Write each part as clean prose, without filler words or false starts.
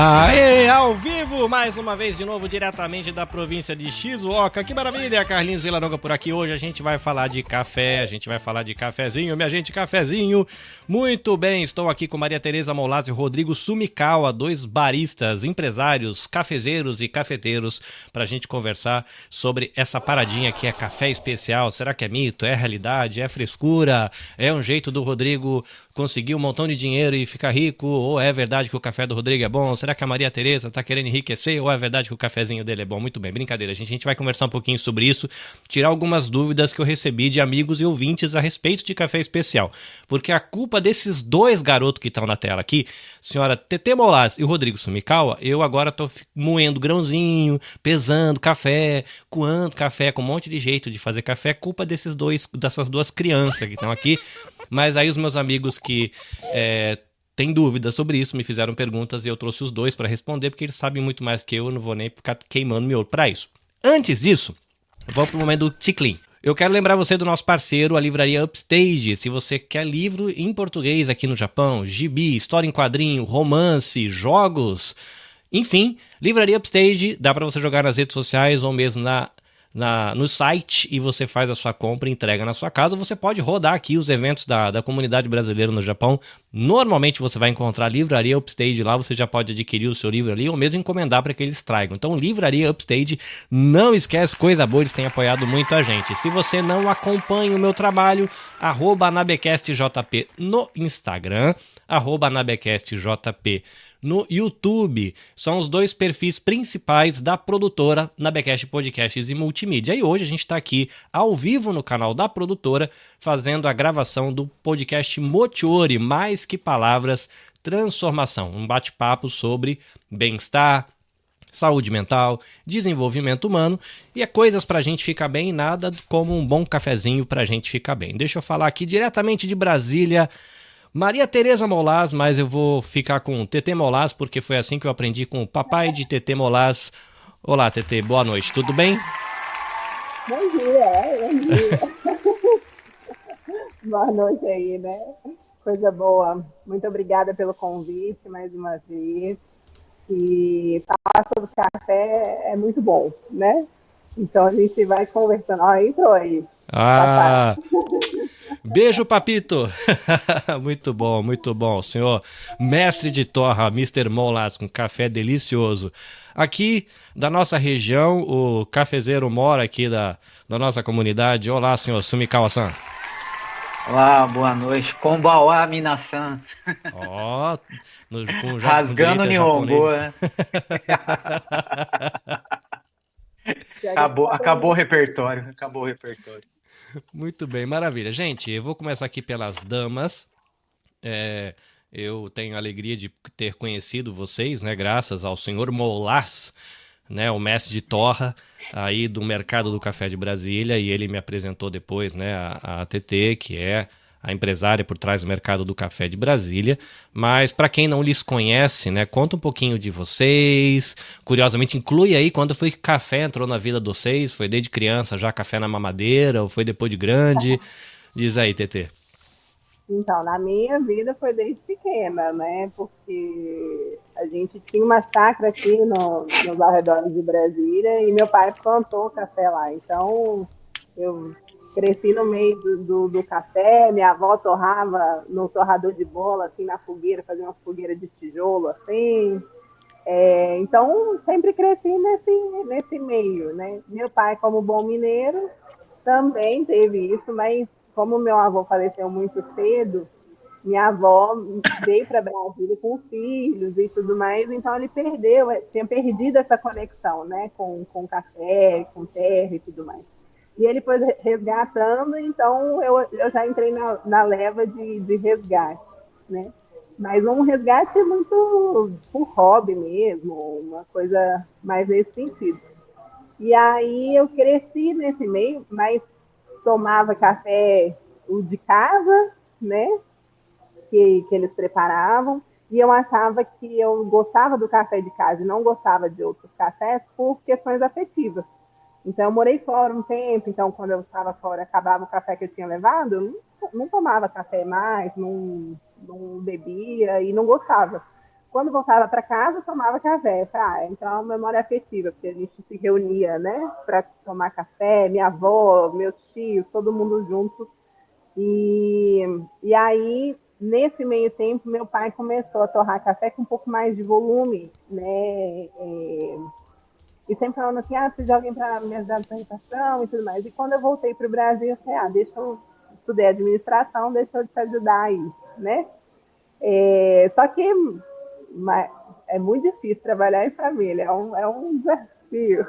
Aê, ao vivo, mais uma vez de novo, diretamente da província de Shizuoka. Que maravilha, Carlinhos Villaronga por aqui. Hoje a gente vai falar de café, a gente vai falar de cafezinho, minha gente, cafezinho. Muito bem, estou aqui com Maria Tereza Molas e Rodrigo Sumikawa, dois baristas, empresários, cafezeiros e cafeteiros, pra gente conversar sobre essa paradinha que é café especial. Será que é mito? É realidade? É frescura? É um jeito do Rodrigo conseguir um montão de dinheiro e ficar rico? Ou é verdade que o café do Rodrigo é bom? Será que a Maria Tereza tá querendo enriquecer? Ou é verdade que o cafezinho dele é bom? Muito bem, brincadeira. A gente vai conversar um pouquinho sobre isso, tirar algumas dúvidas que eu recebi de amigos e ouvintes a respeito de café especial. Porque a culpa desses dois garotos que estão na tela aqui, senhora Tetê Molas e o Rodrigo Sumikawa, eu agora tô moendo grãozinho, pesando café, coando café, com um monte de jeito de fazer café. É culpa dessas duas crianças que estão aqui. Mas aí os meus amigos que têm dúvidas sobre isso me fizeram perguntas e eu trouxe os dois para responder, porque eles sabem muito mais que eu não vou nem ficar queimando miolo para isso. Antes disso, vamos pro momento do Ticlin. Eu quero lembrar você do nosso parceiro, a livraria Upstage. Se você quer livro em português aqui no Japão, gibi, história em quadrinho, romance, jogos, enfim, livraria Upstage, dá para você jogar nas redes sociais ou mesmo no site e você faz a sua compra e entrega na sua casa. Você pode rodar aqui os eventos da comunidade brasileira no Japão. Normalmente você vai encontrar a livraria Upstage lá, você já pode adquirir o seu livro ali ou mesmo encomendar para que eles tragam. Então, livraria Upstage, não esquece, coisa boa, eles têm apoiado muito a gente. Se você não acompanha o meu trabalho, @anabecastjp no Instagram, @anabecastjp no YouTube. São os dois perfis principais da produtora Nabecast Podcasts e Multimídia. E hoje a gente está aqui ao vivo no canal da produtora fazendo a gravação do podcast Mochiori, Mais que Palavras, Transformação. Um bate-papo sobre bem-estar, saúde mental, desenvolvimento humano e é coisas pra gente ficar bem, nada como um bom cafezinho pra gente ficar bem. Deixa eu falar aqui diretamente de Brasília, Maria Tereza Molas, mas eu vou ficar com Tetê Molas, porque foi assim que eu aprendi com o papai de Tetê Molas. Olá, Tetê, boa noite, tudo bem? Bom dia, bom dia. Boa noite aí, né? Coisa boa. Muito obrigada pelo convite mais uma vez. E falar sobre café é muito bom, né? Então a gente vai conversando. Ó, entrou aí. Ah, beijo, papito. Muito bom, senhor mestre de torra, Mr. Molas, com café delicioso. Aqui da nossa região, o cafezeiro mora aqui da nossa comunidade. Olá, senhor Sumikawa-san. Olá, boa noite. Konbawa, minasan. Ó, com Rasgando direito a Nihongo, japonês. né? Acabou o repertório. Acabou o repertório. Muito bem, maravilha. Gente, eu vou começar aqui pelas damas. Eu tenho a alegria de ter conhecido vocês, né? Graças ao senhor Molas, né? O mestre de torra aí do mercado do café de Brasília. E ele me apresentou depois, né? A TT, que é a empresária por trás do mercado do café de Brasília. Mas para quem não lhes conhece, né? Conta um pouquinho de vocês. Curiosamente, inclui aí quando foi que café entrou na vida de vocês. Foi desde criança já café na mamadeira ou foi depois de grande? Diz aí, TT. Então, na minha vida foi desde pequena, né? Porque a gente tinha uma chácara aqui nos arredores de Brasília e meu pai plantou café lá. Então, eu cresci no meio do café, minha avó torrava no torrador de bola, assim, na fogueira, fazia uma fogueira de tijolo, assim. Então, sempre cresci nesse meio, né? Meu pai, como bom mineiro, também teve isso, mas como meu avô faleceu muito cedo, minha avó veio para Brasília com filhos e tudo mais, então ele tinha perdido essa conexão, né, com café, com terra e tudo mais. E ele foi resgatando, então eu já entrei na leva de resgate, né? Mas um resgate muito por hobby mesmo, uma coisa mais nesse sentido. E aí eu cresci nesse meio, mas tomava café o de casa, né? Que eles preparavam. E eu achava que eu gostava do café de casa e não gostava de outros cafés por questões afetivas. Então, eu morei fora um tempo, então, quando eu estava fora, acabava o café que eu tinha levado, eu não tomava café mais, não bebia e não gostava. Quando voltava para casa, eu tomava café. Então, é uma memória afetiva, porque a gente se reunia, né, para tomar café, minha avó, meus tios, todo mundo junto. E, e aí, nesse meio tempo, meu pai começou a torrar café com um pouco mais de volume, né? E sempre falando assim, preciso de alguém para me ajudar na apresentação e tudo mais. E quando eu voltei para o Brasil, eu falei, deixa eu estudei administração, deixa eu te ajudar aí, né? Só que é muito difícil trabalhar em família, é um desafio.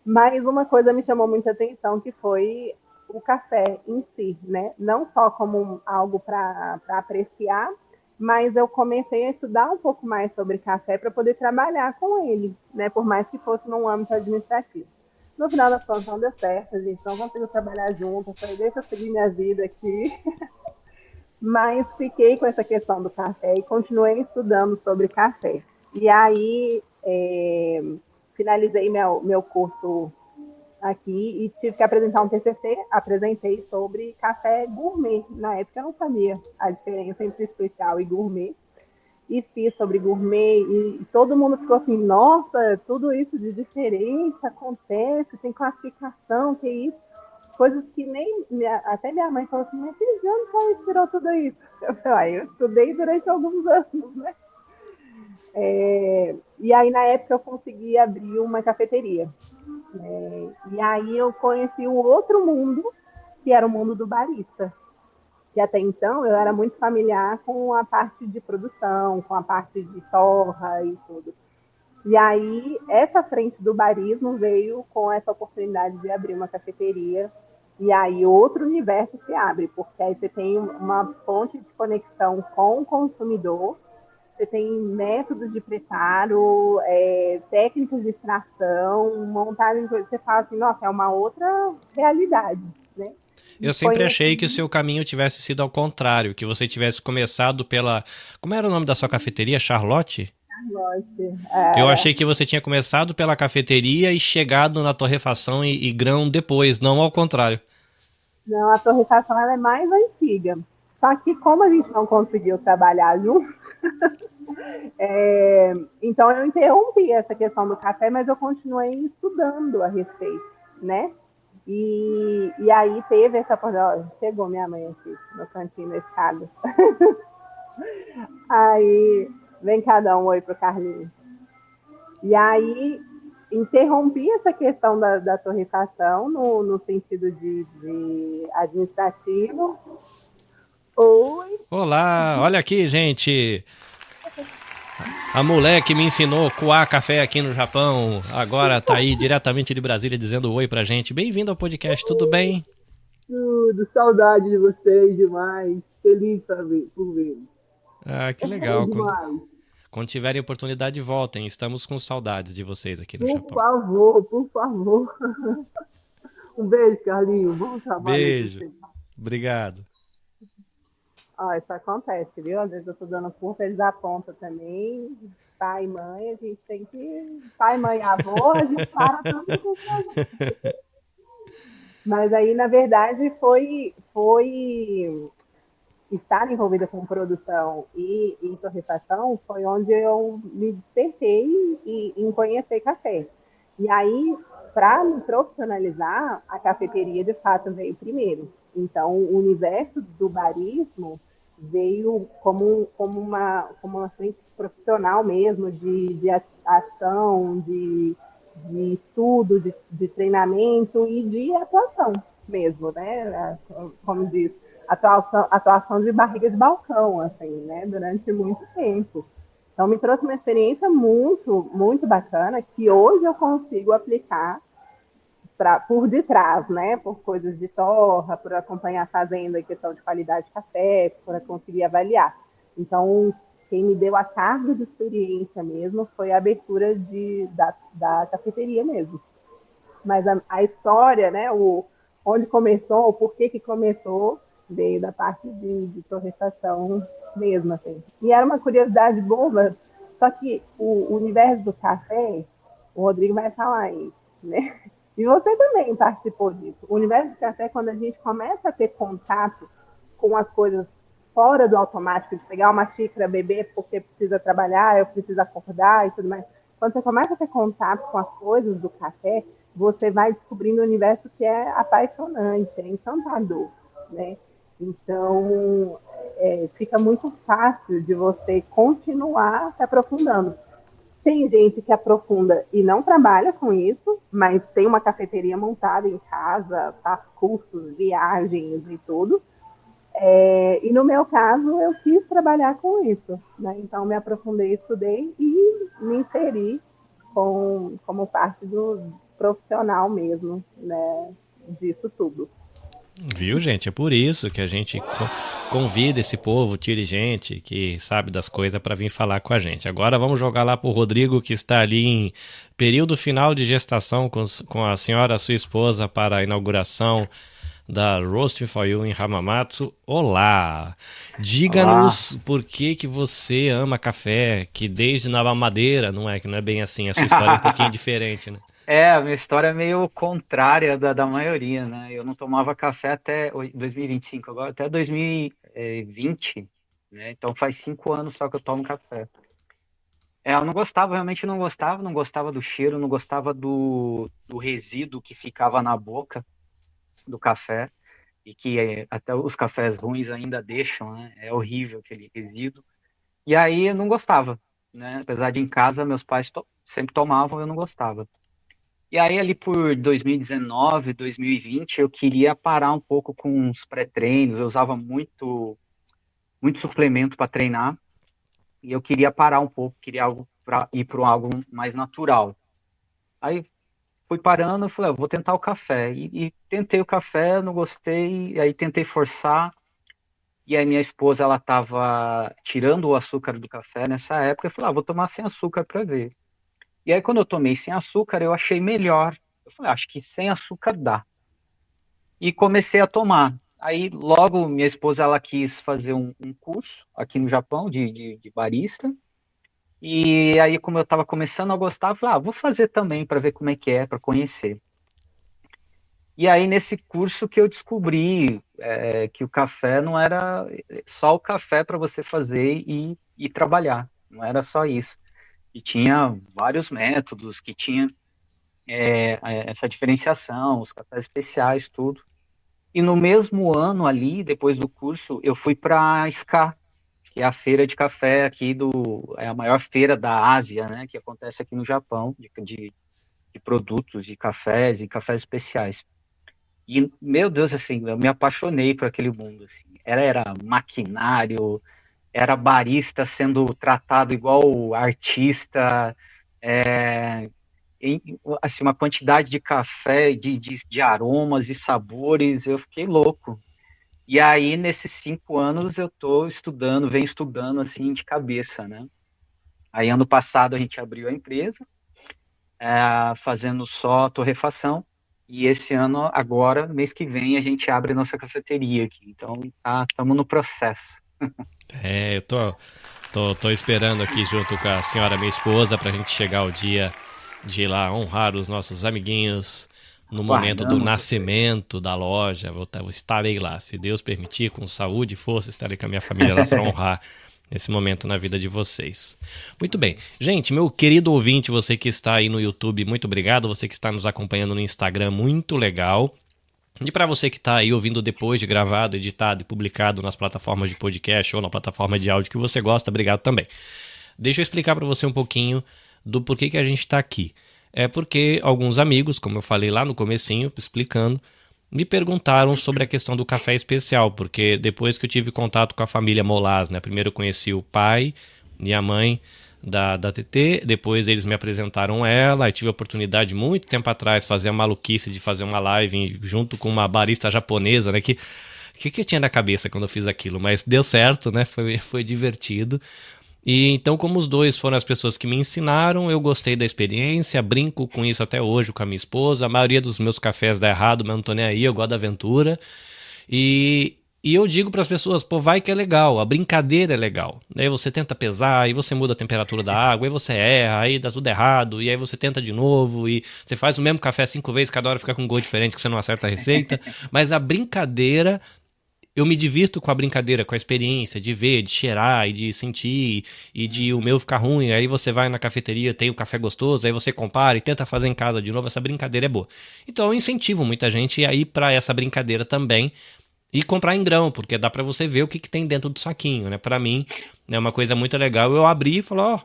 Mas uma coisa me chamou muita atenção, que foi o café em si, né? Não só como algo para apreciar, mas eu comecei a estudar um pouco mais sobre café para poder trabalhar com ele, né? Por mais que fosse num âmbito administrativo. No final das contas não deu certo, a gente não conseguiu trabalhar junto, eu falei, deixa eu seguir minha vida aqui. Mas fiquei com essa questão do café e continuei estudando sobre café. E aí, finalizei meu curso aqui e tive que apresentar um TCC, apresentei sobre café gourmet. Na época eu não sabia a diferença entre especial e gourmet. E fiz sobre gourmet e todo mundo ficou assim, nossa, tudo isso de diferente acontece, tem classificação, que isso? Coisas que nem, até minha mãe falou assim, mas que ano que ela inspirou tudo isso? Eu falei, eu estudei durante alguns anos, né? E aí, na época, eu consegui abrir uma cafeteria. E aí eu conheci o outro mundo, que era o mundo do barista. Que até então eu era muito familiar com a parte de produção, com a parte de torra e tudo. E aí, essa frente do barismo veio com essa oportunidade de abrir uma cafeteria. E aí, outro universo se abre, porque aí você tem uma ponte de conexão com o consumidor, você tem métodos de preparo, técnicas de extração, montagem de coisas. Você fala assim, nossa, é uma outra realidade, né? Eu sempre achei que o seu caminho tivesse sido ao contrário, que você tivesse começado pela... Como era o nome da sua cafeteria? Charlotte? Eu achei que você tinha começado pela cafeteria e chegado na torrefação e grão depois, não ao contrário. Não, a torrefação ela é mais antiga. Só que como a gente não conseguiu trabalhar junto, então eu interrompi essa questão do café, mas eu continuei estudando a respeito, né? E aí teve essa oportunidade. Chegou minha mãe aqui no cantinho da escada. Aí vem cada um oi pro Carlinhos. E aí interrompi essa questão da torrefação no sentido de administrativo. Oi. Olá, olha aqui, gente. A mulher que me ensinou a coar café aqui no Japão, agora tá aí diretamente de Brasília dizendo oi pra gente. Bem-vindo ao podcast, tudo bem? Tudo, saudade de vocês demais. Feliz por ver. Ah, que legal. Quando tiverem oportunidade, voltem. Estamos com saudades de vocês aqui no Japão. Por favor. Um beijo, Carlinhos. Bom trabalho. Beijo. Obrigado. Isso acontece, viu? Às vezes eu tô dando curso, eles apontam também. Pai e mãe, a gente tem que... Pai, mãe e avô, a gente para tudo. Mas aí, na verdade, foi estar envolvida com produção e torrefação foi onde eu me despertei em conhecer café. E aí, para me profissionalizar, a cafeteria de fato veio primeiro. Então, o universo do barismo veio como uma frente profissional mesmo, de ação, de estudo, de treinamento e de atuação mesmo, né? Como diz, atuação de barriga de balcão, assim, né? Durante muito tempo. Então, me trouxe uma experiência muito, muito bacana que hoje eu consigo aplicar por detrás, né? Por coisas de torra, por acompanhar a fazenda em questão de qualidade de café, por conseguir avaliar. Então, quem me deu a carga de experiência mesmo foi a abertura da cafeteria mesmo. Mas a história, né? Onde começou, o porquê que começou, veio da parte de torrefação mesmo, assim. E era uma curiosidade boba, só que o universo do café, o Rodrigo vai falar aí, né? E você também participou disso. O universo do café, quando a gente começa a ter contato com as coisas fora do automático, de pegar uma xícara, beber porque precisa trabalhar, eu preciso acordar e tudo mais. Quando você começa a ter contato com as coisas do café, você vai descobrindo um universo que é apaixonante, é encantador, né? Então, fica muito fácil de você continuar se aprofundando. Tem gente que aprofunda e não trabalha com isso, mas tem uma cafeteria montada em casa, faz cursos, viagens e tudo. E no meu caso, eu quis trabalhar com isso, né? Então, me aprofundei, estudei e me inseri como parte do profissional mesmo, né? Disso tudo. Viu, gente? É por isso que a gente convida esse povo dirigente que sabe das coisas para vir falar com a gente. Agora vamos jogar lá pro Rodrigo, que está ali em período final de gestação com a senhora, sua esposa, para a inauguração da Roasting for You em Hamamatsu. Olá! Diga-nos por que você ama café, que desde na madeira, não é? Que não é bem assim, a sua história é um pouquinho diferente, né? A minha história é meio contrária da maioria, né? Eu não tomava café até 2025, agora até 2020, né? Então faz 5 anos só que eu tomo café. Eu não gostava, realmente não gostava do cheiro, não gostava do resíduo que ficava na boca do café, e que até os cafés ruins ainda deixam, né? É horrível aquele resíduo. E aí eu não gostava, né? Apesar de em casa meus pais sempre tomavam, eu não gostava. E aí, ali por 2019, 2020, eu queria parar um pouco com os pré-treinos. Eu usava muito, muito suplemento para treinar. E eu queria parar um pouco, queria algo para ir para algo mais natural. Aí fui parando, eu falei, eu vou tentar o café. E tentei o café, não gostei. E aí tentei forçar. E aí minha esposa, ela estava tirando o açúcar do café nessa época. Eu falei, vou tomar sem açúcar para ver. E aí, quando eu tomei sem açúcar, eu achei melhor. Eu falei, acho que sem açúcar dá. E comecei a tomar. Aí, logo, minha esposa, ela quis fazer um curso aqui no Japão de barista. E aí, como eu estava começando a gostar, eu falei, vou fazer também para ver como é que é, para conhecer. E aí, nesse curso que eu descobri que o café não era só o café para você fazer e trabalhar. Não era só isso. E tinha vários métodos, que tinha essa diferenciação, os cafés especiais, tudo. E no mesmo ano ali, depois do curso, eu fui para a SCA, que é a feira de café aqui é a maior feira da Ásia, né, que acontece aqui no Japão, de produtos, de cafés e cafés especiais. E, meu Deus, assim, eu me apaixonei por aquele mundo, assim. Era maquinário, era barista sendo tratado igual artista, assim, uma quantidade de café, de aromas e sabores, eu fiquei louco. E aí, nesses 5 anos, eu venho estudando, assim, de cabeça, né? Aí, ano passado, a gente abriu a empresa, fazendo só torrefação, e esse ano, agora, mês que vem, a gente abre nossa cafeteria aqui. Então, estamos no processo. Eu tô esperando aqui junto com a senhora, minha esposa, pra gente chegar ao dia de ir lá honrar os nossos amiguinhos no momento do nascimento da loja. Estarei lá, se Deus permitir, com saúde e força, estarei com a minha família lá para honrar esse momento na vida de vocês. Muito bem. Gente, meu querido ouvinte, você que está aí no YouTube, muito obrigado. Você que está nos acompanhando no Instagram, muito legal. E para você que está aí ouvindo depois de gravado, editado e publicado nas plataformas de podcast ou na plataforma de áudio que você gosta, obrigado também. Deixa eu explicar para você um pouquinho do porquê que a gente está aqui. É porque alguns amigos, como eu falei lá no comecinho, explicando, me perguntaram sobre a questão do café especial, porque depois que eu tive contato com a família Molas, né? Primeiro eu conheci o pai e a mãe da TT, depois eles me apresentaram ela, e tive a oportunidade muito tempo atrás fazer a maluquice de fazer uma live junto com uma barista japonesa, né? Que eu tinha na cabeça quando eu fiz aquilo, mas deu certo, né? Foi divertido. E então, como os dois foram as pessoas que me ensinaram, eu gostei da experiência, brinco com isso até hoje com a minha esposa. A maioria dos meus cafés dá errado, mas não tô nem aí, eu gosto da aventura. E E eu digo para as pessoas, pô, vai que é legal, a brincadeira é legal. Aí você tenta pesar, aí você muda a temperatura da água, aí você erra, aí dá tudo errado, e aí você tenta de novo, e você faz o mesmo café 5 vezes, cada hora fica com um gosto diferente, que você não acerta a receita. Mas a brincadeira, eu me divirto com a brincadeira, com a experiência de ver, de cheirar e de sentir, e de o meu ficar ruim. Aí você vai na cafeteria, tem o café gostoso, aí você compara e tenta fazer em casa de novo. Essa brincadeira é boa. Então eu incentivo muita gente a ir para essa brincadeira também e comprar em grão, porque dá pra você ver o que, que tem dentro do saquinho, né? Pra mim, é uma coisa muito legal. Eu abri e falei, ó,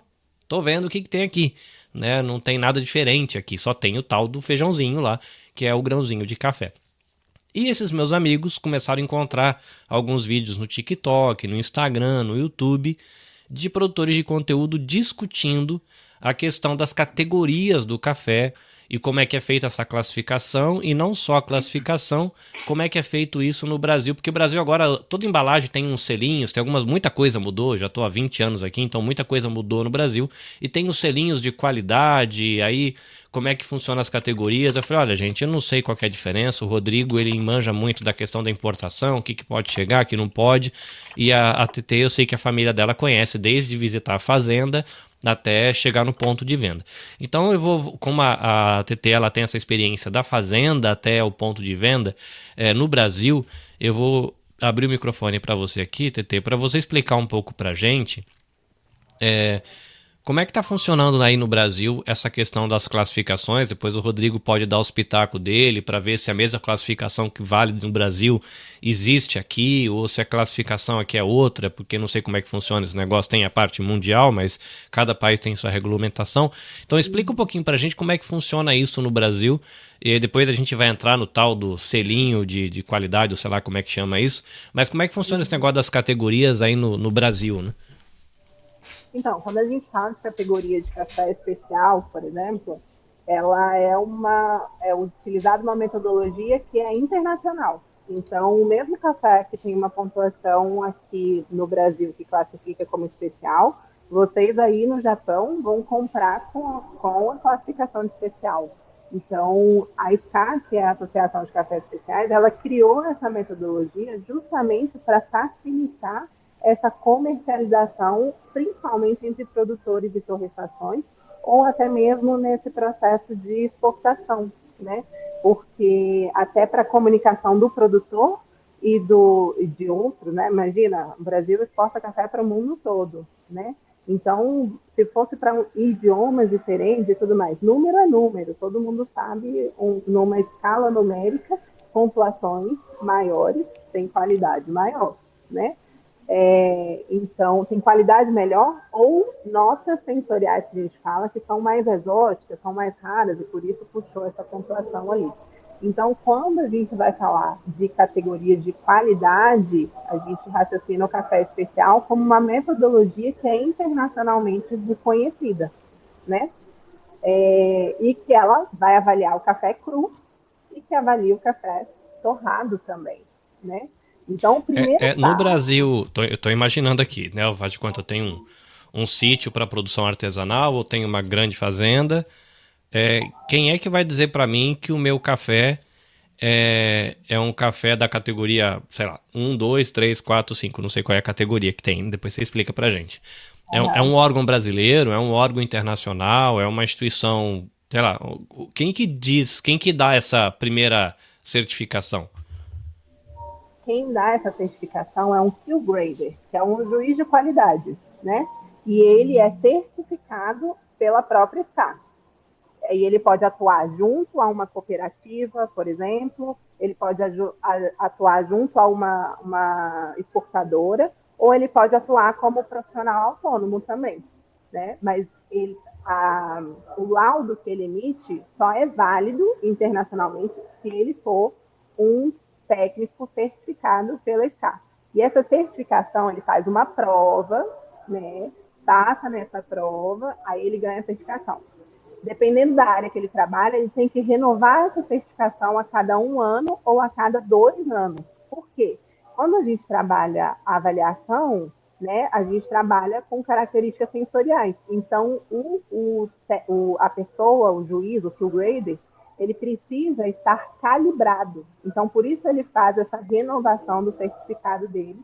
tô vendo o que, que tem aqui, né? Não tem nada diferente aqui, só tem o tal do feijãozinho lá, que é o grãozinho de café. E esses meus amigos começaram a encontrar alguns vídeos no TikTok, no Instagram, no YouTube, de produtores de conteúdo discutindo a questão das categorias do café e como é que é feita essa classificação, e não só a classificação, como é que é feito isso no Brasil, porque o Brasil agora, toda embalagem tem uns selinhos, tem muita coisa mudou, já estou há 20 anos aqui, então muita coisa mudou no Brasil, e tem os selinhos de qualidade, aí como é que funciona as categorias. Eu falei, olha gente, eu não sei qual que é a diferença, o Rodrigo ele manja muito da questão da importação, o que, que pode chegar, o que não pode, e a TT eu sei que a família dela conhece, desde visitar a fazenda até chegar no ponto de venda. Então eu vou, como a TT ela tem essa experiência da fazenda até o ponto de venda, no Brasil, eu vou abrir o microfone para você aqui, TT, para você explicar um pouco para a gente como é que está funcionando aí no Brasil essa questão das classificações. Depois o Rodrigo pode dar o espetáculo dele para ver se a mesma classificação que vale no Brasil existe aqui, ou se a classificação aqui é outra, porque não sei como é que funciona esse negócio. Tem a parte mundial, mas cada país tem sua regulamentação. Então explica um pouquinho para a gente como é que funciona isso no Brasil, e depois a gente vai entrar no tal do selinho de qualidade, ou sei lá como é que chama isso. Mas como é que funciona esse negócio das categorias aí no Brasil, né? Então, quando a gente fala de categoria de café especial, por exemplo, ela é utilizada uma metodologia que é internacional. Então, o mesmo café que tem uma pontuação aqui no Brasil que classifica como especial, vocês aí no Japão vão comprar com a classificação de especial. Então, a SCA, que é a Associação de Cafés Especiais, ela criou essa metodologia justamente para facilitar essa comercialização, principalmente entre produtores de torrefações, ou até mesmo nesse processo de exportação, né? Porque até para a comunicação do produtor e de outro, né? Imagina, o Brasil exporta café para o mundo todo, né? Então, se fosse para idiomas diferentes e tudo mais, número é número, todo mundo sabe, numa escala numérica, pontuações maiores têm qualidade maior, né? Então, tem qualidade melhor ou notas sensoriais que a gente fala que são mais exóticas, são mais raras e por isso puxou essa pontuação ali. Então, quando a gente vai falar de categoria de qualidade, a gente raciocina o café especial como uma metodologia que é internacionalmente reconhecida, né? E que ela vai avaliar o café cru e que avalia o café torrado também, né? Então, o primeiro No Brasil, eu tô imaginando aqui, né? Faz de conta, eu tenho um sítio para produção artesanal, ou tenho uma grande fazenda. Quem é que vai dizer para mim que o meu café é um café da categoria, sei lá, 1, 2, 3, 4, 5, não sei qual é a categoria que tem, depois você explica pra gente. É um órgão brasileiro, é um órgão internacional, é uma instituição, sei lá, quem que dá essa primeira certificação? Quem dá essa certificação é um Q Grader, que é um juiz de qualidade, né? E ele é certificado pela própria SCA. E ele pode atuar junto a uma cooperativa, por exemplo, ele pode atuar junto a uma exportadora, ou ele pode atuar como profissional autônomo também, né? Mas o laudo que ele emite só é válido internacionalmente se ele for um técnico certificado pela SCA. E essa certificação, ele faz uma prova, né? Passa nessa prova, aí ele ganha a certificação. Dependendo da área que ele trabalha, ele tem que renovar essa certificação a cada 1 ano ou a cada 2 anos. Por quê? Quando a gente trabalha a avaliação, né, a gente trabalha com características sensoriais. Então, a pessoa, o juiz, o Q Grader, ele precisa estar calibrado. Então, por isso ele faz essa renovação do certificado dele,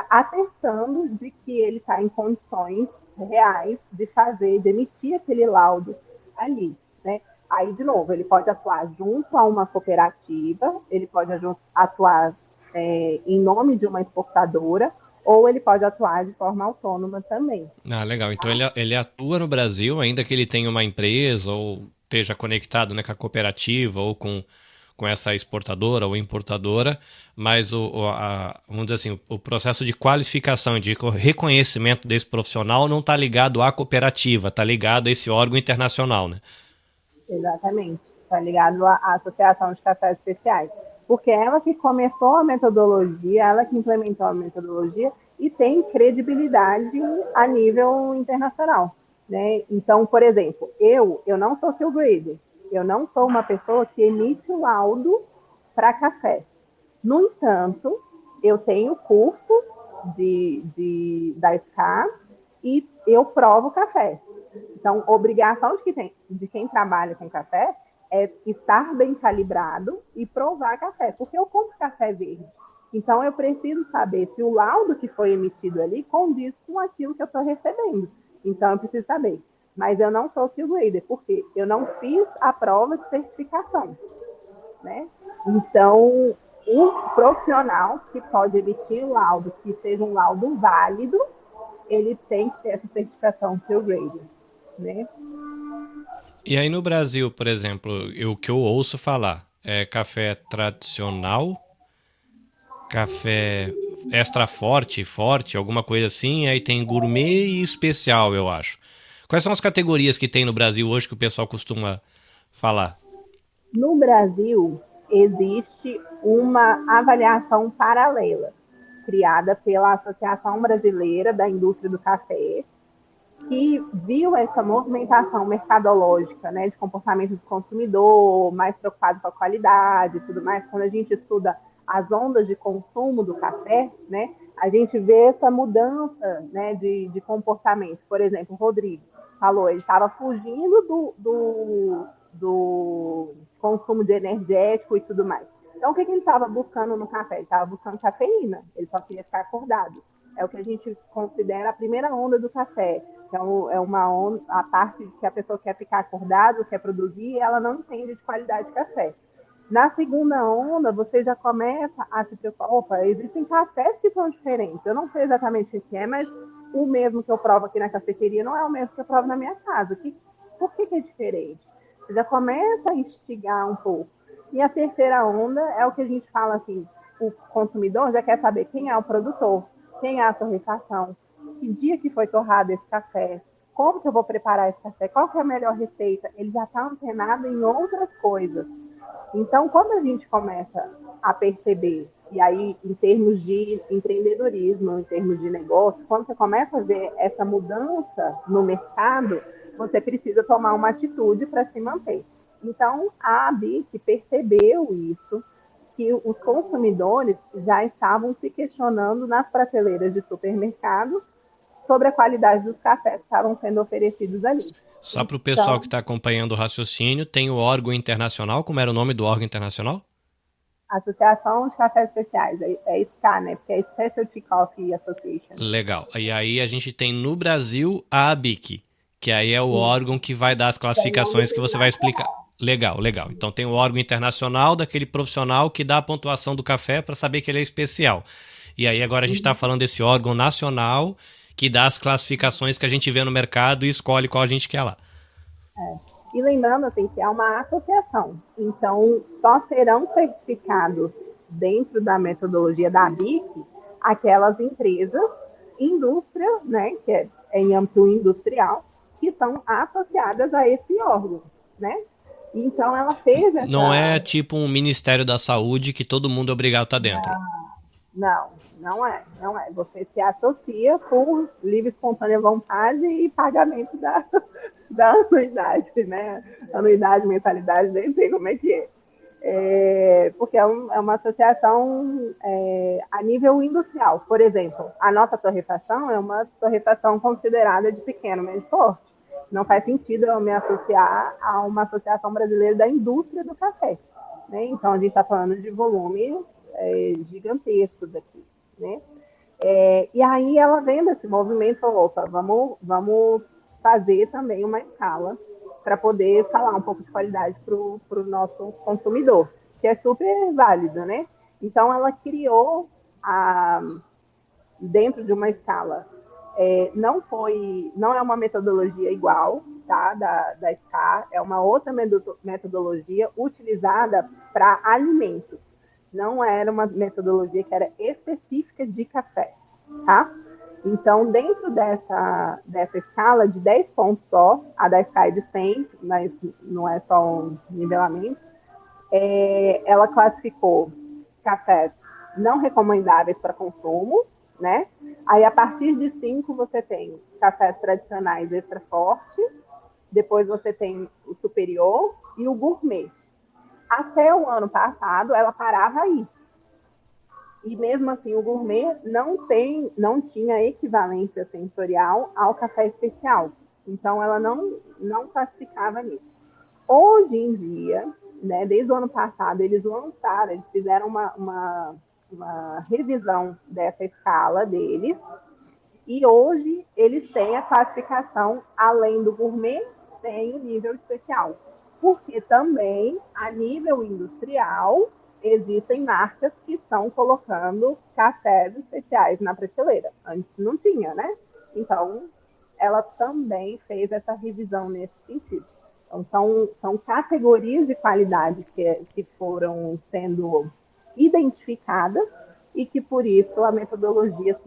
atestando de que ele está em condições reais de fazer, de emitir aquele laudo ali, né? Aí, de novo, ele pode atuar junto a uma cooperativa, ele pode atuar em nome de uma exportadora, ou ele pode atuar de forma autônoma também. Ah, legal. Então ele atua no Brasil, ainda que ele tenha uma empresa ou esteja conectado, né, com a cooperativa ou com essa exportadora ou importadora, mas vamos dizer assim, o processo de qualificação, de reconhecimento desse profissional não está ligado à cooperativa, está ligado a esse órgão internacional, né? Exatamente. Está ligado à Associação de Cafés Especiais. Porque ela que começou a metodologia, ela que implementou a metodologia e tem credibilidade a nível internacional, né? Então, por exemplo, eu não sou field grader, eu não sou uma pessoa que emite o laudo para café. No entanto, eu tenho curso da SCA e eu provo café. Então, obrigação de quem trabalha com café é estar bem calibrado e provar café, porque eu compro café verde. Então, eu preciso saber se o laudo que foi emitido ali condiz com aquilo que eu estou recebendo. Então, eu preciso saber. Mas eu não sou field grader, porque eu não fiz a prova de certificação, né? Então, o profissional que pode emitir o laudo, que seja um laudo válido, ele tem que ter essa certificação field grader, né? E aí no Brasil, por exemplo, o que eu ouço falar é café tradicional, café extra forte, alguma coisa assim, aí tem gourmet e especial, eu acho. Quais são as categorias que tem no Brasil hoje que o pessoal costuma falar? No Brasil, existe uma avaliação paralela, criada pela Associação Brasileira da Indústria do Café, que viu essa movimentação mercadológica, né, de comportamento do consumidor, mais preocupado com a qualidade e tudo mais. Quando a gente estuda as ondas de consumo do café, né, a gente vê essa mudança, né, de comportamento. Por exemplo, o Rodrigo falou, ele estava fugindo do consumo de energético e tudo mais. Então, o que ele estava buscando no café? Ele estava buscando cafeína, ele só queria ficar acordado. É o que a gente considera a primeira onda do café. Então, é uma onda, a parte que a pessoa quer ficar acordada, quer produzir, e ela não entende de qualidade de café. Na segunda onda, você já começa a se preocupar. Opa, existem cafés que são diferentes. Eu não sei exatamente o que é, mas o mesmo que eu provo aqui na cafeteria não é o mesmo que eu provo na minha casa. Por que é diferente? Você já começa a instigar um pouco. E a terceira onda é o que a gente fala assim, o consumidor já quer saber quem é o produtor, quem é a torrefação, que dia que foi torrado esse café, como que eu vou preparar esse café, qual que é a melhor receita. Ele já está antenado em outras coisas. Então, quando a gente começa a perceber, e aí em termos de empreendedorismo, em termos de negócio, quando você começa a ver essa mudança no mercado, você precisa tomar uma atitude para se manter. Então, a ABIC percebeu isso, que os consumidores já estavam se questionando nas prateleiras de supermercado sobre a qualidade dos cafés que estavam sendo oferecidos ali. Só para o pessoal que está acompanhando o raciocínio, tem o órgão internacional. Como era o nome do órgão internacional? Associação de Cafés Especiais, é SCA, né? Porque é Specialty Coffee Association. Legal. E aí a gente tem no Brasil a ABIC, que aí é o órgão que vai dar as classificações que você vai explicar. Legal. Então tem o órgão internacional daquele profissional que dá a pontuação do café para saber que ele é especial. E aí agora a gente está falando desse órgão nacional que dá as classificações que a gente vê no mercado e escolhe qual a gente quer lá. E lembrando assim, que é uma associação. Então, só serão certificados dentro da metodologia da ABIC aquelas empresas, indústria, né, que é em âmbito industrial, que são associadas a esse órgão, né? Então, ela fez essa... Não é tipo um Ministério da Saúde que todo mundo é obrigado a estar dentro. Não é. Você se associa por livre, espontânea vontade e pagamento da anuidade, né? Anuidade, mensalidade, nem sei como é que é. Porque é uma associação a nível industrial. Por exemplo, a nossa torrefação é uma torrefação considerada de pequeno, médio porte. não faz sentido eu me associar a uma associação brasileira da indústria do café, né? Então, a gente está falando de volumes gigantescos aqui, né? E aí ela vendo esse movimento, falou, opa, vamos fazer também uma escala para poder falar um pouco de qualidade para o nosso consumidor, que é super válido, né? Então, ela criou, dentro de uma escala, não é uma metodologia igual, tá, da SCAR, é uma outra metodologia utilizada para alimentos. Não era uma metodologia que era específica de café, tá? Então, dentro dessa escala de 10 pontos só, a da SCAR é de 100, mas não é só um nivelamento, ela classificou cafés não recomendáveis para consumo, né? Aí, a partir de 5, você tem cafés tradicionais extra forte, depois você tem o superior e o gourmet. Até o ano passado, ela parava aí. E mesmo assim, o gourmet não tinha equivalência sensorial ao café especial. Então, ela não classificava nisso. Hoje em dia, né, desde o ano passado, eles fizeram uma revisão dessa escala deles, e hoje eles têm a classificação, além do gourmet, tem o nível especial. Porque também, a nível industrial, existem marcas que estão colocando cafés especiais na prateleira. Antes não tinha, né? Então, ela também fez essa revisão nesse sentido. Então, são categorias de qualidade que foram sendo identificadas e que, por isso, a metodologia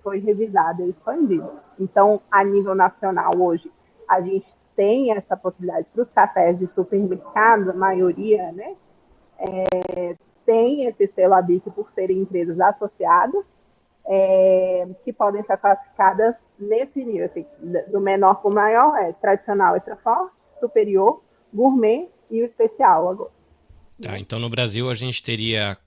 foi revisada e expandida. Então, a nível nacional, hoje, a gente tem essa possibilidade para os cafés de supermercado, a maioria, né, tem esse selo ABIC por serem empresas associadas, que podem ser classificadas nesse nível, assim, do menor para o maior, tradicional, extra forte, superior, gourmet e o especial agora. Tá, então no Brasil a gente teria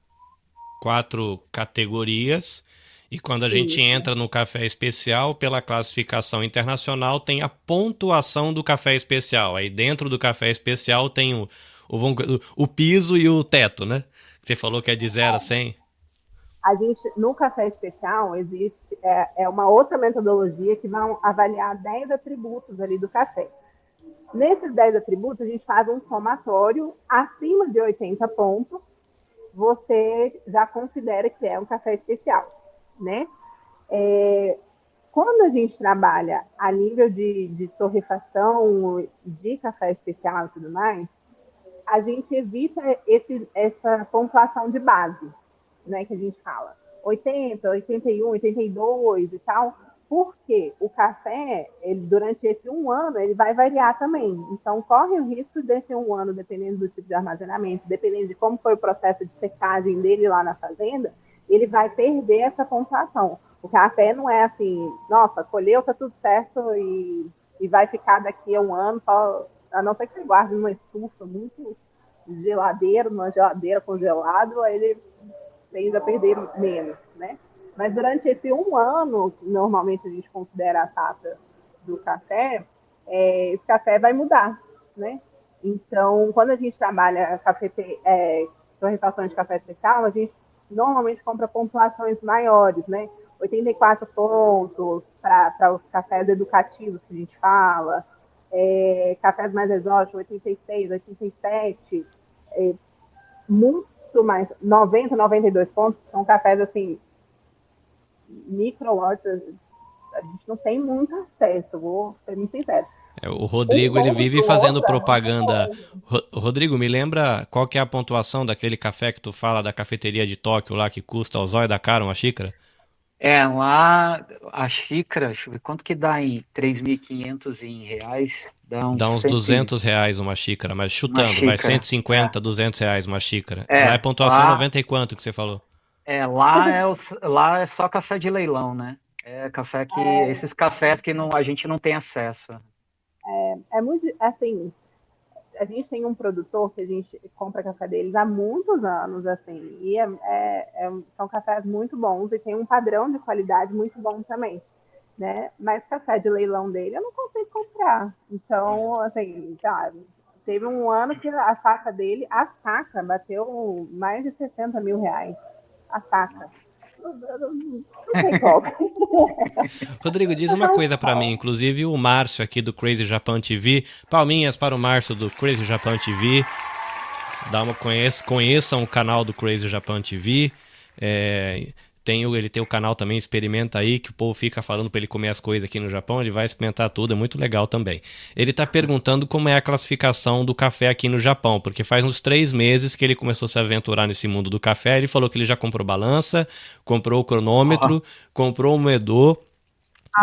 4 categorias, e quando a gente entra no café especial, pela classificação internacional, tem a pontuação do café especial. Aí dentro do café especial tem o piso e o teto, né? Você falou que é de 0 a 100. A gente, no café especial, existe uma outra metodologia que vai avaliar 10 atributos ali do café. Nesses 10 atributos, a gente faz um somatório acima de 80 pontos, você já considera que é um café especial, né? Quando a gente trabalha a nível de torrefação de café especial e tudo mais, a gente evita essa pontuação de base, né, que a gente fala. 80, 81, 82 e tal, porque o café, durante esse 1 ano, ele vai variar também. Então, corre o risco desse 1 ano, dependendo do tipo de armazenamento, dependendo de como foi o processo de secagem dele lá na fazenda, ele vai perder essa pontuação. O café não é assim, nossa, colheu, tá tudo certo e vai ficar daqui a 1 ano, só, a não ser que você guarde numa estufa muito geladeira, numa geladeira congelado, aí ele tende a perder menos, né? Mas durante esse 1 ano, normalmente a gente considera a safra do café, esse café vai mudar, né? Então, quando a gente trabalha torrefação de café especial, a gente normalmente compra pontuações maiores, né? 84 pontos para os cafés educativos que a gente fala, cafés mais exóticos, 86, 87, muito mais, 90, 92 pontos, são cafés assim, micro lotes, a gente não tem muito acesso, vou ser muito sincero. O Rodrigo, ele vive fazendo propaganda. Rodrigo, me lembra qual que é a pontuação daquele café que tu fala da cafeteria de Tóquio lá, que custa o zóio da cara uma xícara? Lá a xícara, deixa eu ver, quanto que dá em 3.500 em reais? Dá uns R$200 uma xícara, mas chutando, vai 150, R$200 uma xícara. Lá é pontuação 90 e quanto que você falmuito, lá é só café de leilão, né? É café que, esses cafés que a gente não tem acesso. É muito, assim, a gente tem um produtor que a gente compra café deles há muitos anos, assim, e são cafés muito bons e tem um padrão de qualidade muito bom também. né? Mas café de leilão dele eu não consigo comprar. Então, assim, tá, teve um ano que a saca dele, a saca, bateu mais de 60 mil reais. A saca. Não tem como. Rodrigo, diz uma coisa pra mim, inclusive o Márcio aqui do Crazy Japan TV, palminhas para o Márcio do Crazy Japan TV, conheçam o canal do Crazy Japan TV, ele tem o canal também Experimenta Aí, que o povo fica falando pra ele comer as coisas aqui no Japão, ele vai experimentar tudo, é muito legal também. Ele tá perguntando como é a classificação do café aqui no Japão, porque faz uns 3 meses que ele começou a se aventurar nesse mundo do café, ele falou que ele já comprou balança, comprou o cronômetro, comprou o moedor,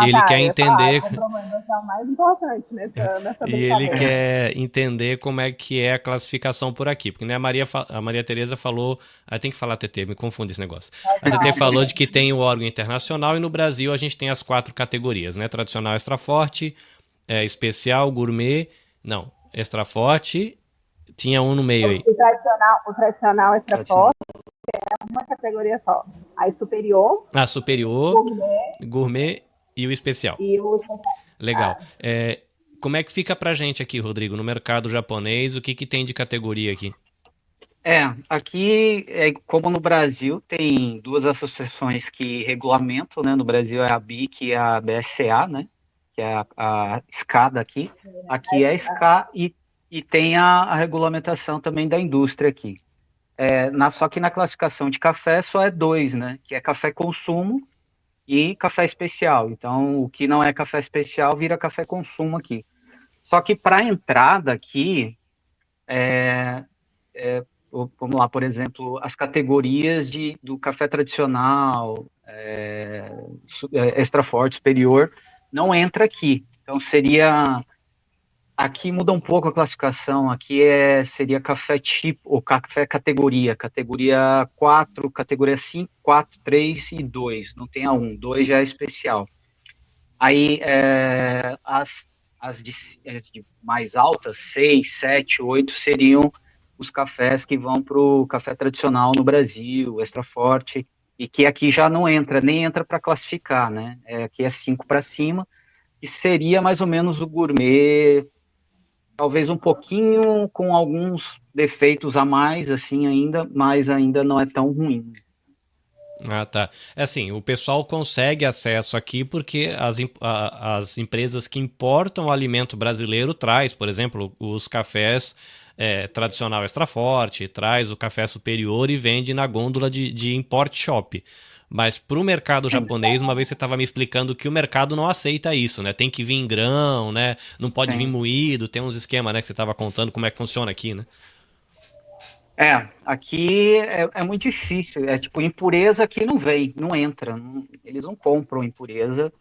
e ele quer entender. A comprovação é o mais importante nessa E ele brincadeira. quer entender como é que é a classificação por aqui. Porque né, a Maria Tereza falou. Tem que falar TT, me confunde esse negócio. A TT falou de que tem o órgão internacional e no Brasil a gente tem as 4 categorias, né? Tradicional, extra forte, especial, gourmet. Não, extra forte. Tinha um no meio aí. O tradicional extra forte é uma categoria só. Aí superior. Superior, gourmet e o especial. E o Legal. Como é que fica pra gente aqui, Rodrigo, no mercado japonês? O que tem de categoria aqui? Aqui, como no Brasil, tem 2 associações que regulamentam, né? No Brasil é a BIC e a BSCA, né? Que é a SCA aqui. Aqui é a SCA e tem a regulamentação também da indústria aqui. Só que na classificação de café só é 2, né? Que é café consumo e café especial. Então, o que não é café especial vira café consumo aqui. Só que para entrada aqui, vamos lá, por exemplo, as categorias do café tradicional, extra forte, superior, não entra aqui. Então, aqui muda um pouco a classificação, aqui seria café tipo, ou café categoria 4, categoria 5, 4, 3 e 2, não tem a 1, 2 já é especial. Aí, as de mais altas, 6, 7, 8, seriam os cafés que vão para o café tradicional no Brasil, extra forte, e que aqui já não entra, nem entra para classificar, né? Aqui é 5 para cima, e seria mais ou menos o gourmet, talvez um pouquinho com alguns defeitos a mais, assim, ainda, mas ainda não é tão ruim. Tá. Assim, o pessoal consegue acesso aqui porque as empresas que importam alimento brasileiro traz, por exemplo, os cafés tradicional extra forte, traz o café superior e vende na gôndola de import shop. Mas para o mercado japonês, uma vez você estava me explicando que o mercado não aceita isso, né? Tem que vir em grão, né? Não pode vir moído, tem uns esquemas, né? Que você estava contando como é que funciona aqui, né? Aqui é muito difícil. Tipo, impureza aqui não vem, não entra. Eles não compram impureza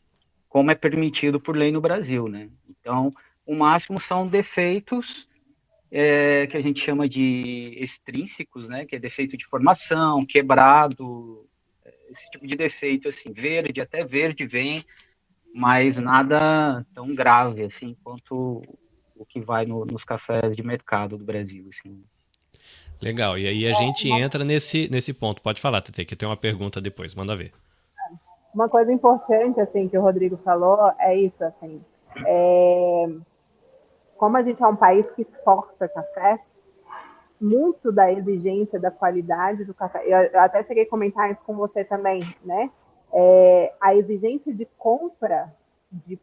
como é permitido por lei no Brasil, né? Então, o máximo são defeitos que a gente chama de extrínsecos, né? Que é defeito de formação, quebrado, esse tipo de defeito, assim, verde, até verde vem, mas nada tão grave, assim, quanto o que vai nos cafés de mercado do Brasil, assim. Legal, e aí a gente entra nesse ponto. Pode falar, Tete, que tem uma pergunta depois, manda ver. Uma coisa importante, assim, que o Rodrigo falou é isso, assim, como a gente é um país que exporta café, muito da exigência da qualidade do café, eu até cheguei a comentar isso com você também, né? A exigência de compra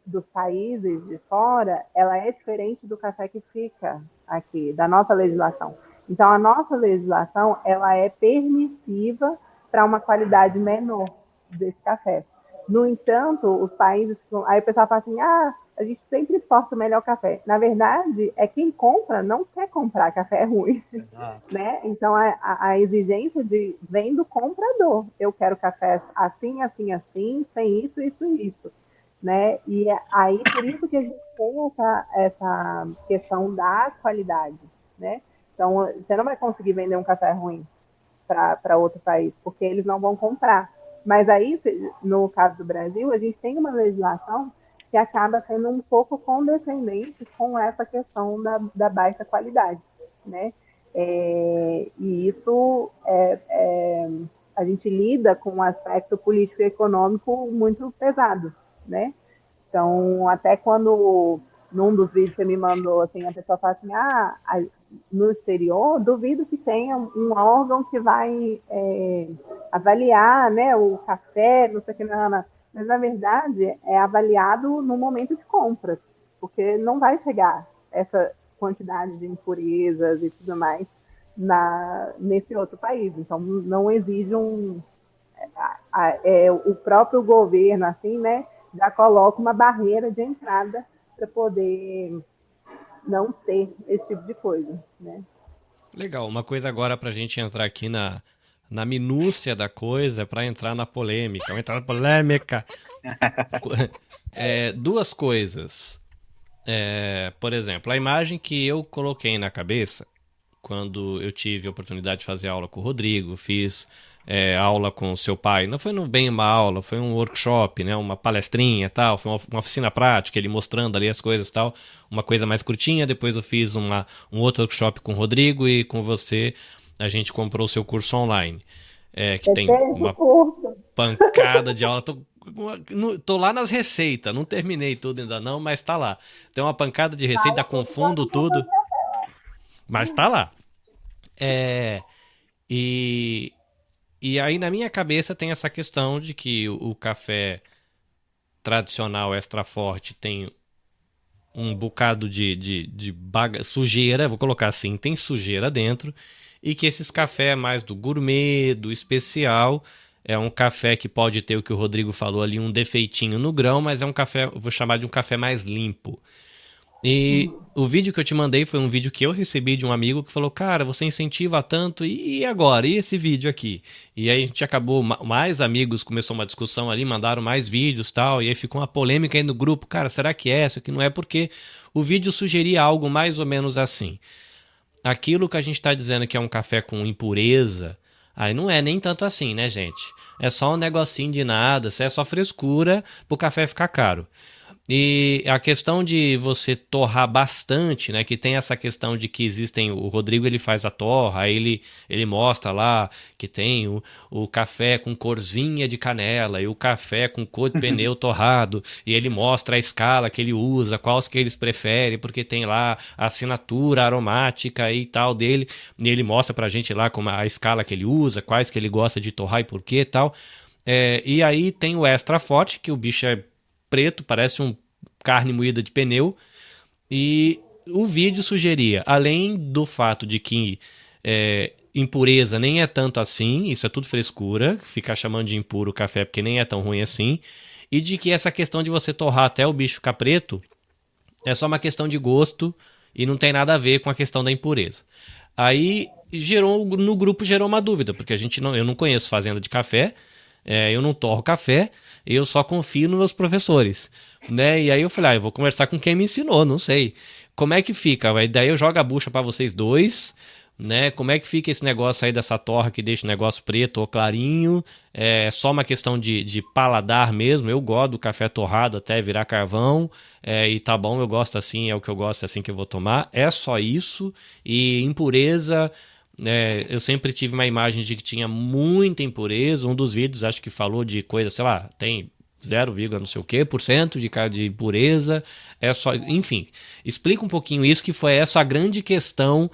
dos países de fora, ela é diferente do café que fica aqui, da nossa legislação. Então, a nossa legislação, ela é permissiva para uma qualidade menor desse café. No entanto, os países... Aí o pessoal fala assim, a gente sempre exporta o melhor café. Na verdade, quem compra não quer comprar café ruim. Né? Então, a exigência vem do comprador. Eu quero café assim, assim, assim, sem isso, isso e isso. Né? E aí, por isso que a gente tem essa questão da qualidade. Né? Então, você não vai conseguir vender um café ruim para outro país, porque eles não vão comprar. Mas aí, no caso do Brasil, a gente tem uma legislação que acaba sendo um pouco condescendente com essa questão da baixa qualidade, né? E isso a gente lida com um aspecto político e econômico muito pesado, né? Então, até quando num dos vídeos que você me mandou, assim, a pessoa fala assim, no exterior, duvido que tenha um órgão que vai avaliar, né, o café, não sei o que, não. Mas, na verdade, é avaliado no momento de compra, porque não vai chegar essa quantidade de impurezas e tudo mais nesse outro país. Então, não exige o próprio governo, assim, né, já coloca uma barreira de entrada para poder não ter esse tipo de coisa, né? Legal, uma coisa agora pra gente entrar aqui na minúcia da coisa, pra entrar na polêmica. Vamos entrar na polêmica. Duas coisas. Por exemplo, a imagem que eu coloquei na cabeça quando eu tive a oportunidade de fazer aula com o Rodrigo, fiz aula com o seu pai. Não foi bem uma aula, foi um workshop, né, uma palestrinha e tal, foi uma oficina prática, ele mostrando ali as coisas e tal, uma coisa mais curtinha. Depois eu fiz um outro workshop com o Rodrigo e com você a gente comprou o seu curso online, que tem uma pancada de aula. Tô lá nas receitas, não terminei tudo ainda não, mas tá lá. Tem uma pancada de receita, confundo tudo, mas tá lá. E aí na minha cabeça tem essa questão de que o café tradicional extra forte tem um bocado de sujeira, vou colocar assim, tem sujeira dentro, e que esses cafés mais do gourmet, do especial, é um café que pode ter o que o Rodrigo falou ali, um defeitinho no grão, mas é um café, vou chamar de um café mais limpo. E o vídeo que eu te mandei foi um vídeo que eu recebi de um amigo que falou, cara, você incentiva tanto, e agora? E esse vídeo aqui? E aí a gente acabou, mais amigos, começou uma discussão ali, mandaram mais vídeos e tal, e aí ficou uma polêmica aí no grupo, cara, será que é? Isso aqui não é? Porque o vídeo sugeria algo mais ou menos assim. Aquilo que a gente está dizendo que é um café com impureza, aí não é nem tanto assim, né, gente? É só um negocinho de nada, isso é só frescura pro café ficar caro. E a questão de você torrar bastante, né? Que tem essa questão de que existem. O Rodrigo ele faz a torra, aí ele mostra lá que tem o café com corzinha de canela e o café com cor de pneu torrado. E ele mostra a escala que ele usa, quais que eles preferem, porque tem lá a assinatura aromática e tal dele. E ele mostra pra gente lá como a escala que ele usa, quais que ele gosta de torrar e por que e tal. E aí tem o extra forte, que o bicho é preto, parece um carne moída de pneu. E o vídeo sugeria, além do fato de que impureza nem é tanto assim, isso é tudo frescura, ficar chamando de impuro o café porque nem é tão ruim assim, e de que essa questão de você torrar até o bicho ficar preto é só uma questão de gosto e não tem nada a ver com a questão da impureza. Aí no grupo gerou uma dúvida, porque eu não conheço fazenda de café, eu não torro café, eu só confio nos meus professores, né? E aí eu falei, eu vou conversar com quem me ensinou, não sei. Como é que fica? Daí eu jogo a bucha para vocês dois, né? Como é que fica esse negócio aí dessa torra que deixa o negócio preto ou clarinho? É só uma questão de paladar mesmo. Eu gosto do café torrado até virar carvão, e tá bom, eu gosto assim, é o que eu gosto, é assim que eu vou tomar. É só isso. E impureza... eu sempre tive uma imagem de que tinha muita impureza. Um dos vídeos acho que falou de coisa, sei lá, tem 0, não sei o que por cento de impureza. Enfim, explica um pouquinho isso, que foi essa a grande questão,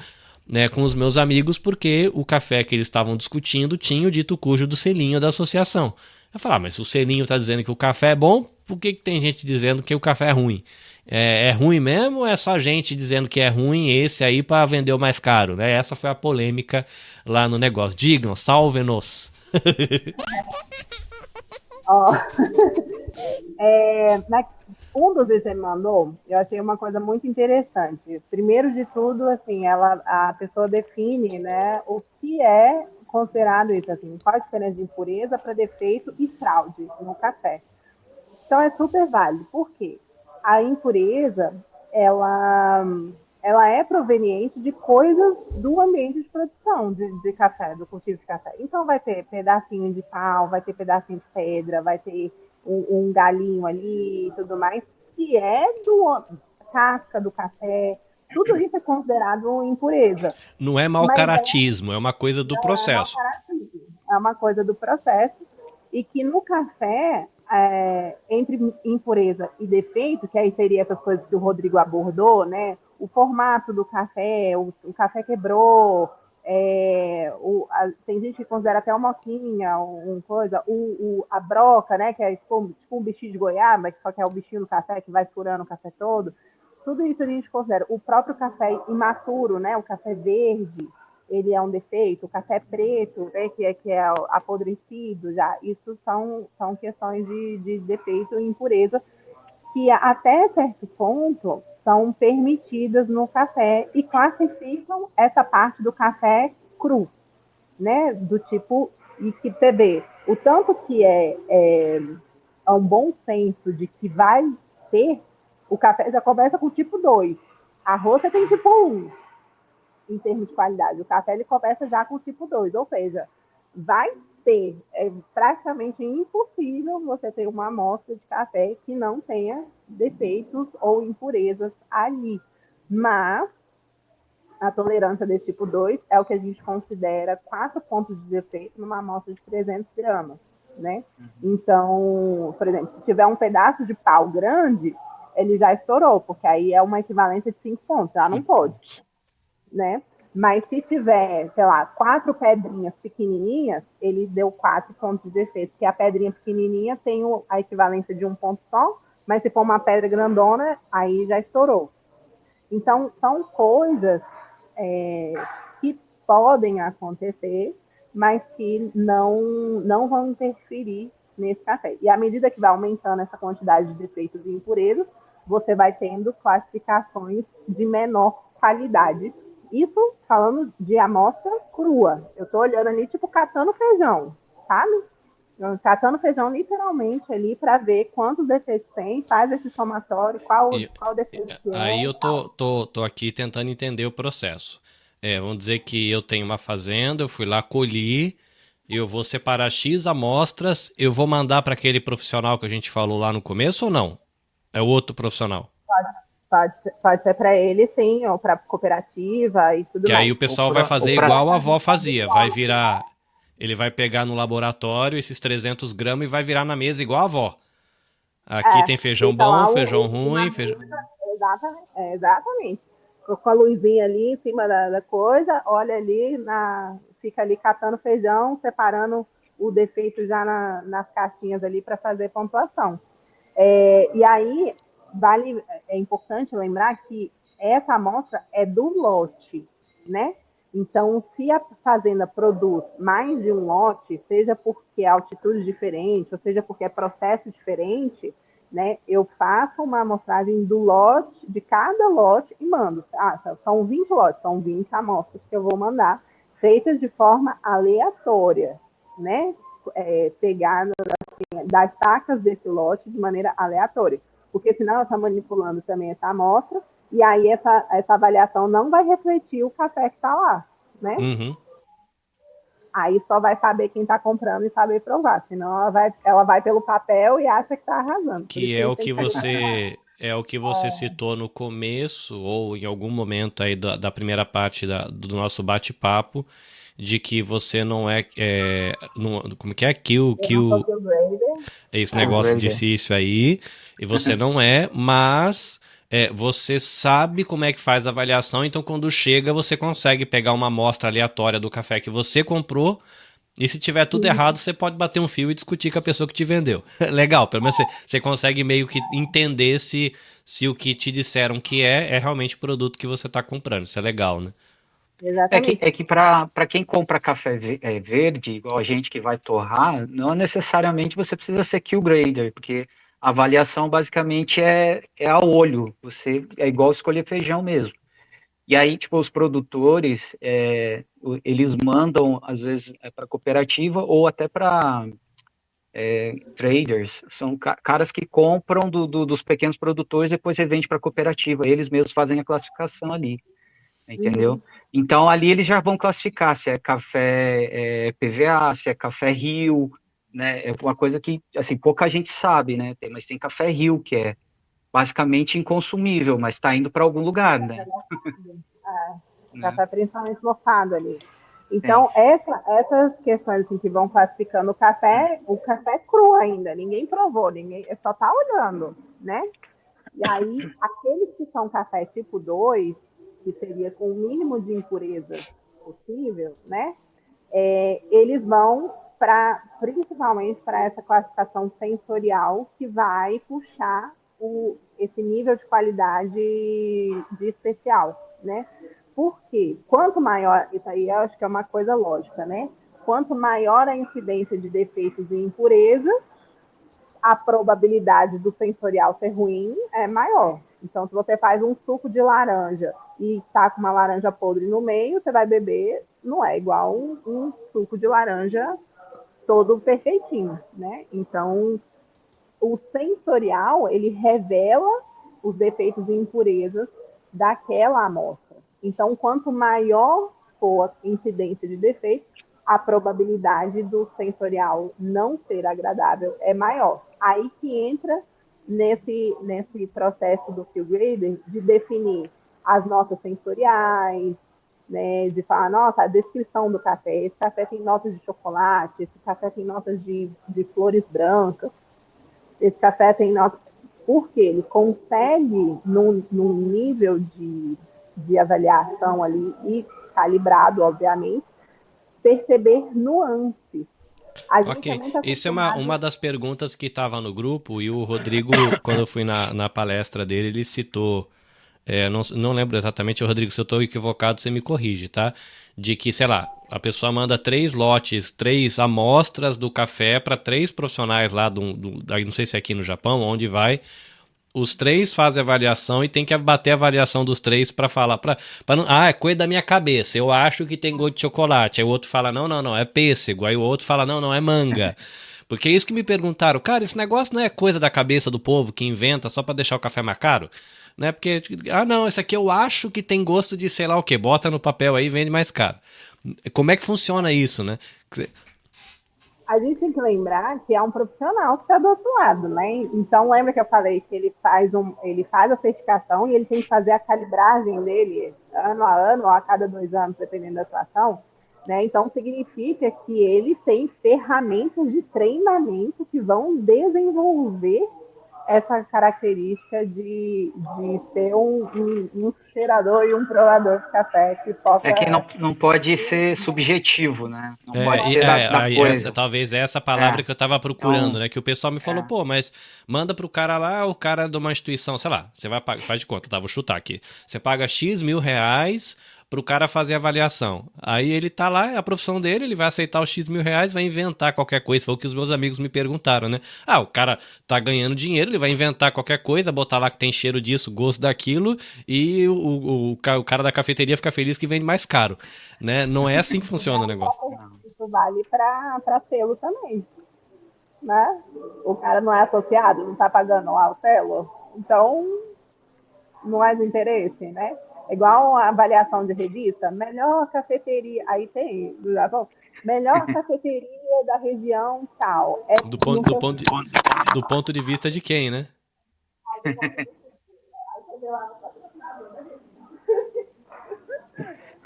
né, com os meus amigos, porque o café que eles estavam discutindo tinha o dito cujo do selinho da associação. Eu falei, mas se o selinho está dizendo que o café é bom, por que tem gente dizendo que o café é ruim? É ruim mesmo ou é só gente dizendo que é ruim esse aí para vender o mais caro, né? Essa foi a polêmica lá no negócio. Digam, salve-nos. Um dos vídeos que você me mandou, eu achei uma coisa muito interessante. Primeiro de tudo, assim, a pessoa define, né, o que é considerado isso, assim, qual a diferença de impureza para defeito e fraude no café. Então é super válido. Por quê? A impureza, ela é proveniente de coisas do ambiente de produção de café, do cultivo de café. Então vai ter pedacinho de pau, vai ter pedacinho de pedra, vai ter um galinho ali e tudo mais, que é do casca do café. Tudo isso é considerado impureza. Não é mau caratismo, é uma coisa do processo. É uma coisa do processo. e que no café, entre impureza e defeito, que aí seria essas coisas que o Rodrigo abordou, né? O formato do café, o café quebrou, tem gente que considera até uma moquinha, coisa, a broca, né? Que é tipo um bichinho de goiaba, que só que é o bichinho do café que vai furando o café todo. Tudo isso a gente considera. O próprio café imaturo, né? O café verde, ele é um defeito. O café preto, né? que é apodrecido, já. Isso são questões de defeito e impureza que até certo ponto são permitidas no café e classificam essa parte do café cru, né? Do tipo IQPB. O tanto que é um bom senso de que vai ter, o café já começa com tipo 2. Arroz você tem tipo 1, em termos de qualidade. O café ele começa já com tipo 2, ou seja, vai ter, é praticamente impossível você ter uma amostra de café que não tenha defeitos ou impurezas ali. Mas a tolerância desse tipo 2 é o que a gente considera 4 pontos de defeito numa amostra de 300 gramas, né? Então, por exemplo, se tiver um pedaço de pau grande, ele já estourou, porque aí é uma equivalência de 5 pontos, já não pode, né? Mas se tiver, sei lá, 4 pedrinhas pequenininhas, ele deu 4 pontos de defeito, porque a pedrinha pequenininha tem a equivalência de 1 ponto só, mas se for uma pedra grandona, aí já estourou. Então, são coisas que podem acontecer, mas que não vão interferir nesse café. E à medida que vai aumentando essa quantidade de defeitos e impurezas, você vai tendo classificações de menor qualidade. Isso falando de amostra crua. Eu estou olhando ali, tipo, catando feijão, sabe? Catando feijão literalmente ali para ver quantos defeitos tem, faz esse somatório, qual defeito que é. Aí eu tô aqui tentando entender o processo. Vamos dizer que eu tenho uma fazenda, eu fui lá, colhi, eu vou separar X amostras, eu vou mandar para aquele profissional que a gente falou lá no começo ou não? É o outro profissional? Pode ser para ele, sim, ou para cooperativa e tudo Que mais. aí o pessoal vai fazer igual a avó fazia, vai virar, ele vai pegar no laboratório esses 300 gramas e vai virar na mesa igual a avó. Aqui tem feijão bom, feijão ruim, feijão... Exatamente. Com a luzinha ali em cima da coisa, olha ali, fica ali catando feijão, separando o defeito já nas caixinhas ali para fazer pontuação. E aí, é importante lembrar que essa amostra é do lote, né? Então, se a fazenda produz mais de um lote, seja porque é altitude diferente, ou seja porque é processo diferente, né? Eu faço uma amostragem do lote, de cada lote e mando. São 20 lotes, são 20 amostras que eu vou mandar, feitas de forma aleatória, né? Pegar das sacas desse lote de maneira aleatória, porque senão ela está manipulando também essa amostra e aí essa avaliação não vai refletir o café que está lá, né? Uhum. Aí só vai saber quem está comprando e saber provar, senão ela vai pelo papel e acha que está arrasando. Que é o que você citou no começo ou em algum momento aí da primeira parte do nosso bate-papo, de que você não como que é? Esse negócio disse isso aí, e você não mas você sabe como é que faz a avaliação, então quando chega você consegue pegar uma amostra aleatória do café que você comprou, e se tiver tudo errado, você pode bater um fio e discutir com a pessoa que te vendeu. Legal, pelo menos você consegue meio que entender se o que te disseram que é realmente o produto que você está comprando. Isso é legal, né? Exatamente. É que para quem compra café verde, igual a gente que vai torrar, não necessariamente você precisa ser Q-Grader, porque a avaliação basicamente é a olho. É igual escolher feijão mesmo. E aí, tipo, os produtores, eles mandam, às vezes, para cooperativa ou até para traders. São caras que compram dos pequenos produtores e depois revende para a cooperativa. Eles mesmos fazem a classificação ali. Entendeu? Então, ali eles já vão classificar se é café PVA, se é café Rio, né? É uma coisa que, assim, pouca gente sabe, né? Mas tem café Rio, que é basicamente inconsumível, mas está indo para algum lugar, né? Café principalmente mofado ali. Então, essas questões assim, que vão classificando o café é cru ainda, ninguém provou, ninguém só está olhando, né? E aí, aqueles que são café tipo 2, que seria com o mínimo de impureza possível, né? Eles vão principalmente para essa classificação sensorial que vai puxar esse nível de qualidade de especial, né? Porque quanto maior, isso aí eu acho que é uma coisa lógica, né? Quanto maior a incidência de defeitos e impurezas, a probabilidade do sensorial ser ruim é maior. Então, se você faz um suco de laranja e está com uma laranja podre no meio, você vai beber, não é igual um suco de laranja todo perfeitinho, né? Então, o sensorial, ele revela os defeitos e impurezas daquela amostra. Então, quanto maior for a incidência de defeitos, a probabilidade do sensorial não ser agradável é maior. Aí que entra nesse processo do Field Grader de definir as notas sensoriais, né, de falar, nossa, a descrição do café, esse café tem notas de chocolate, esse café tem notas de flores brancas, esse café tem notas... Porque ele consegue, num nível de avaliação ali, e calibrado, obviamente, perceber nuances. Ok, isso é uma das perguntas que estava no grupo e o Rodrigo, quando eu fui na palestra dele, ele citou, não lembro exatamente, Rodrigo, se eu estou equivocado, você me corrige, tá? De que, sei lá, a pessoa manda 3 lotes, 3 amostras do café para 3 profissionais lá, não sei se é aqui no Japão, onde vai... Os 3 fazem a avaliação e tem que bater a avaliação dos 3 para falar. É coisa da minha cabeça. Eu acho que tem gosto de chocolate. Aí o outro fala, não, é pêssego. Aí o outro fala, não, é manga. Porque é isso que me perguntaram. Cara, esse negócio não é coisa da cabeça do povo que inventa só para deixar o café mais caro? Né? Porque, não, esse aqui eu acho que tem gosto de sei lá o quê. Bota no papel aí e vende mais caro. Como é que funciona isso, né? A gente tem que lembrar que é um profissional que está do outro lado, né? Então, lembra que eu falei que ele faz a certificação e ele tem que fazer a calibragem dele ano a ano, ou a cada 2 anos, dependendo da situação, né? Então, significa que ele tem ferramentas de treinamento que vão desenvolver essa característica de ser um cheirador e um provador de café que possa... É que não pode ser subjetivo, né? Não pode ser da coisa. Talvez essa palavra que eu tava procurando, então, né? Que o pessoal me falou, pô, mas manda pro cara lá, o cara de uma instituição, sei lá, você vai pagar, faz de conta, tá? Vou chutar aqui. Você paga X mil reais pro cara fazer a avaliação. Aí ele tá lá, é a profissão dele, ele vai aceitar os X mil reais, vai inventar qualquer coisa. Foi o que os meus amigos me perguntaram, né? O cara tá ganhando dinheiro, ele vai inventar qualquer coisa, botar lá que tem cheiro disso, gosto daquilo, e o cara da cafeteria fica feliz que vende mais caro, né? Não é assim que funciona o negócio. Isso vale para selo também, né? O cara não é associado, não tá pagando lá o selo, então não é de interesse, né? É igual a avaliação de revista, melhor cafeteria, aí tem, do Japão, melhor cafeteria da região tal. Do ponto de vista de quem, né?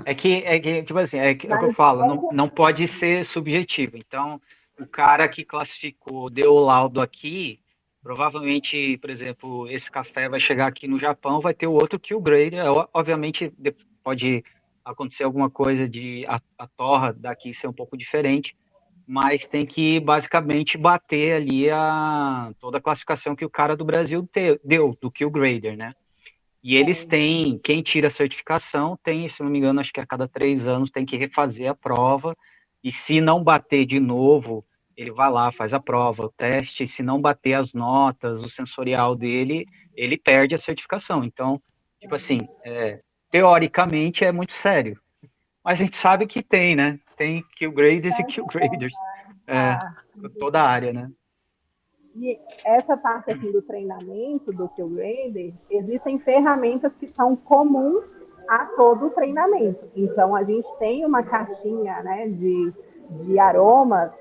É que tipo assim, é o que eu falo, não pode ser subjetivo. Então, o cara que classificou, deu o laudo aqui, provavelmente, por exemplo, esse café vai chegar aqui no Japão, vai ter o outro que o grader. Obviamente, pode acontecer alguma coisa de a torra daqui ser um pouco diferente, mas tem que basicamente bater ali toda a classificação que o cara do Brasil deu, do que o grader, né? E eles têm, quem tira a certificação tem, se não me engano, acho que a cada 3 anos tem que refazer a prova, e se não bater de novo, ele vai lá, faz a prova, o teste, se não bater as notas, o sensorial dele, ele perde a certificação. Então, tipo assim, teoricamente é muito sério, mas a gente sabe que tem, né? Tem kill graders e kill graders, toda a área, né? E essa parte assim, do treinamento do Kill Grader, existem ferramentas que são comuns a todo o treinamento. Então, a gente tem uma caixinha, né, de aromas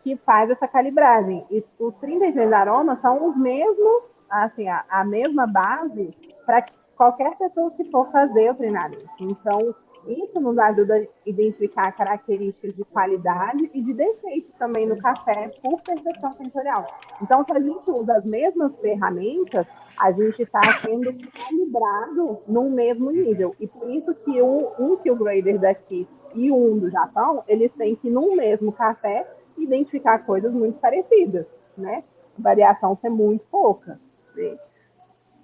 que faz essa calibragem. E os 36 aromas são os mesmos, assim, a mesma base para qualquer pessoa que for fazer o treinamento. Então, Isso nos ajuda a identificar características de qualidade e de defeito também no café por percepção sensorial. Então, se a gente usa as mesmas ferramentas, a gente está sendo calibrado num mesmo nível. E por isso que um kill grader daqui e um do Japão, eles têm que, num mesmo café, identificar coisas muito parecidas, né? A variação ser muito pouca. Né?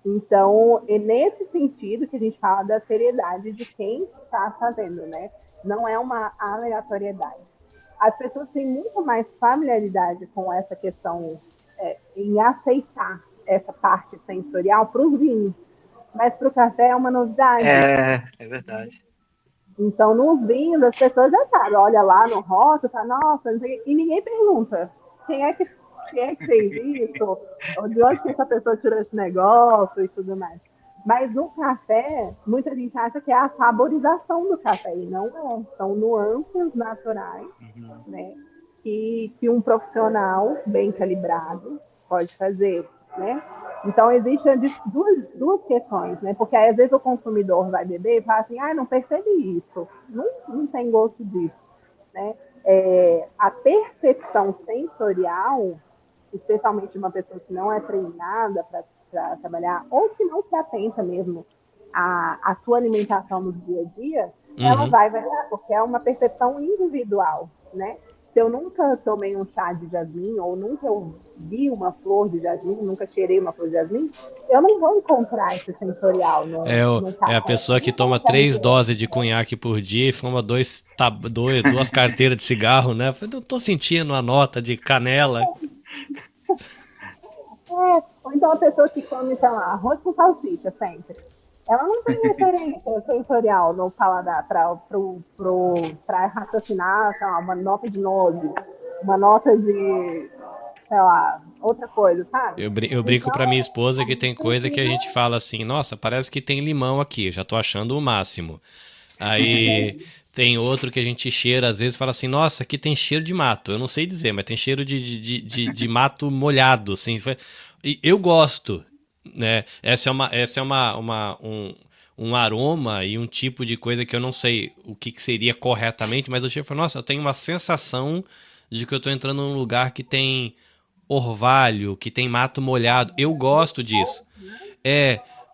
Então, é nesse sentido que a gente fala da seriedade de quem está fazendo, né? Não é uma aleatoriedade. As pessoas têm muito mais familiaridade com essa questão em aceitar essa parte sensorial para os vinhos, mas para o café é uma novidade. É verdade. Então, nos vinhos, as pessoas já sabem, olha lá no rótulo, fala, nossa, e ninguém pergunta quem é que fez isso, de onde que essa pessoa tirou esse negócio e tudo mais. Mas no café, muita gente acha que é a saborização do café, e não é. São nuances naturais, né, que um profissional bem calibrado pode fazer, né? Então, existem duas questões, né? Porque aí, às vezes, o consumidor vai beber e fala assim, não percebi isso, não tem gosto disso, né? A percepção sensorial, especialmente de uma pessoa que não é treinada para trabalhar, ou que não se atenta mesmo à sua alimentação no dia a dia, ela vai variar, porque é uma percepção individual, né? Se eu nunca tomei um chá de jasmim, ou nunca vi uma flor de jasmim, nunca cheirei uma flor de jasmim, eu não vou encontrar esse sensorial no café. É a pessoa que toma 3 doses de conhaque por dia e fuma duas carteiras de cigarro, né? Eu não tô sentindo a nota de canela. Ou então a pessoa que come, sei lá, arroz com salsicha sempre. Ela não tem referência sensorial no paladar para raciocinar, sei lá, uma nota de noze, uma nota de, sei lá, outra coisa, sabe? Eu brinco pra minha esposa que tem coisa que a gente fala assim, nossa, parece que tem limão aqui, já tô achando o máximo. Aí tem outro que a gente cheira, às vezes fala assim, nossa, aqui tem cheiro de mato. Eu não sei dizer, mas tem cheiro de mato molhado, assim. E eu gosto, né? Essa é um aroma e um tipo de coisa que eu não sei o que seria corretamente, mas eu chego e falo, nossa, eu tenho uma sensação de que eu tô entrando num lugar que tem orvalho, que tem mato molhado. Eu gosto disso.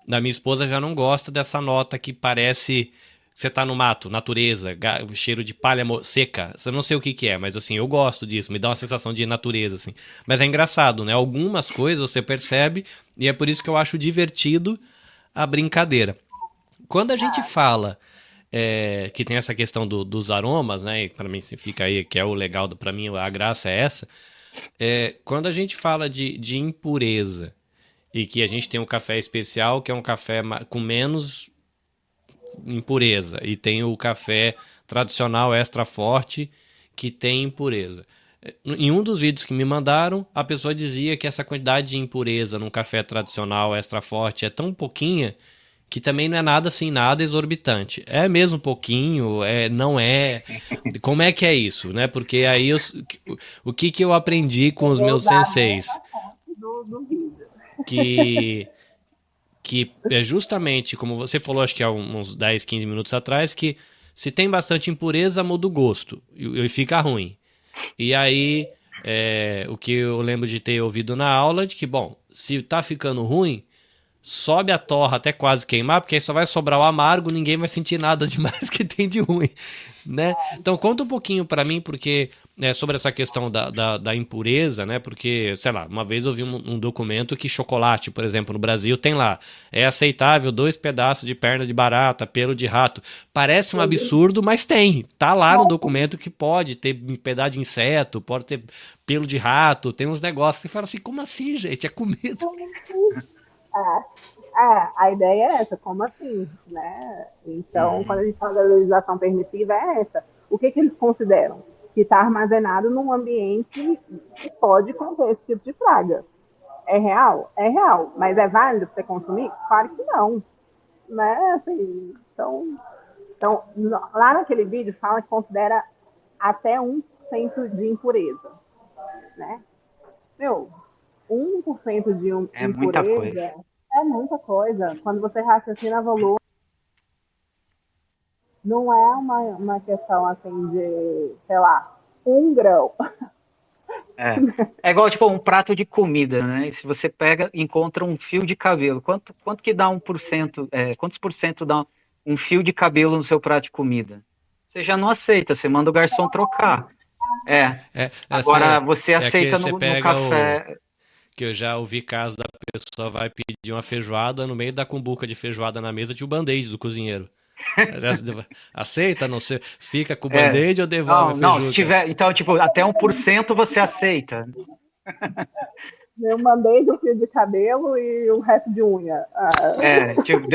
Da minha esposa já não gosta dessa nota que parece você tá no mato, natureza, cheiro de palha seca. Eu não sei o que é, mas assim, eu gosto disso, me dá uma sensação de natureza, assim. Mas é engraçado, né? Algumas coisas você percebe e é por isso que eu acho divertido a brincadeira. Quando a gente fala que tem essa questão dos aromas, né? E pra mim fica aí, que é o legal, pra mim a graça é essa. Quando a gente fala de impureza e que a gente tem um café especial, que é um café com menos impureza, e tem o café tradicional extra forte, que tem impureza. Em um dos vídeos que me mandaram, a pessoa dizia que essa quantidade de impureza num café tradicional extra forte é tão pouquinha que também não é nada assim, nada exorbitante. É mesmo pouquinho, não é. Como é que é isso, né? Porque aí o que eu aprendi com os meus senseis? Que é justamente, como você falou, acho que há uns 10, 15 minutos atrás, que se tem bastante impureza, muda o gosto e fica ruim. E aí, o que eu lembro de ter ouvido na aula, de que, bom, se tá ficando ruim, sobe a torra até quase queimar, porque aí só vai sobrar o amargo, ninguém vai sentir nada demais que tem de ruim, né? Então conta um pouquinho pra mim, porque sobre essa questão da impureza, né? Porque, sei lá, uma vez eu vi um documento que chocolate, por exemplo, no Brasil tem lá, é aceitável 2 pedaços de perna de barata, pelo de rato. Parece um absurdo, mas tá lá no documento que pode ter pedaço de inseto, pode ter pelo de rato, tem uns negócios que você fala assim, como assim, gente? É comida. A ideia é essa, como assim, né? Então, quando a gente fala da legislação permissiva, é essa. O que eles consideram? Que está armazenado num ambiente que pode conter esse tipo de praga. É real? É real. Mas é válido para você consumir? Claro que não. Né? Assim, então, lá naquele vídeo fala que considera até 1% de impureza. Né? 1% de impureza muita coisa. É muita coisa. Quando você raciocina volume, não é uma questão assim de, sei lá, um grão. É igual, tipo, um prato de comida, né? E se você pega, encontra um fio de cabelo, quanto que dá 1%, quantos por cento dá um fio de cabelo no seu prato de comida? Você já não aceita, você manda o garçom trocar. É, agora você É aceita que você no pega o. café. Que eu já ouvi caso da pessoa vai pedir uma feijoada, no meio da cumbuca de feijoada na mesa tinha o band-aid do cozinheiro. Aceita, não sei, fica com o É, band-aid ou devolve a não, não, se feijuca? tiver, então, tipo, até 1% você aceita. Eu mandei de fio de cabelo e o resto de unha. Tipo,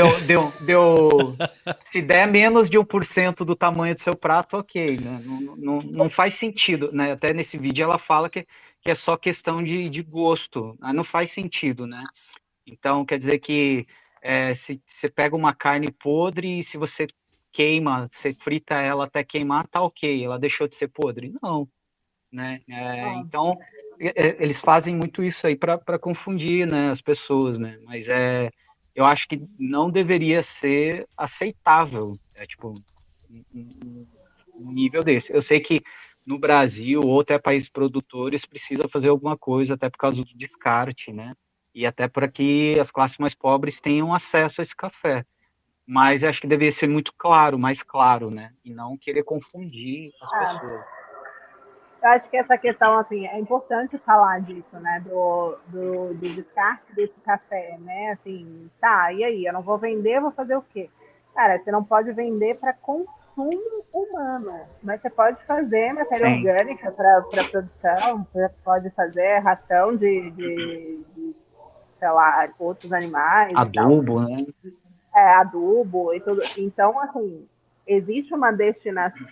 se der menos de 1% do tamanho do seu prato, ok, né? Não faz sentido, né? Até nesse vídeo ela fala que é só questão de gosto, não faz sentido, né? Então, quer dizer que se você pega uma carne podre e se você queima, você frita ela até queimar, tá ok, ela deixou de ser podre? Não, né? Então, eles fazem muito isso aí para confundir, né, as pessoas, né? Mas eu acho que não deveria ser aceitável, tipo, um nível desse. Eu sei que no Brasil ou até países produtores precisa fazer alguma coisa até por causa do descarte, né? E até para que as classes mais pobres tenham acesso a esse café. Mas acho que deveria ser muito claro, mais claro, né? E não querer confundir as pessoas. Eu acho que essa questão, assim, é importante falar disso, né? Do descarte desse café, né? Assim, tá, e aí? Eu não vou vender, vou fazer o quê? Cara, você não pode vender para consumo humano, mas você pode fazer matéria Sim. orgânica para produção, você pode fazer ração de, sei lá, outros animais. Adubo, né? Adubo e tudo. Então, assim, existe uma destinação,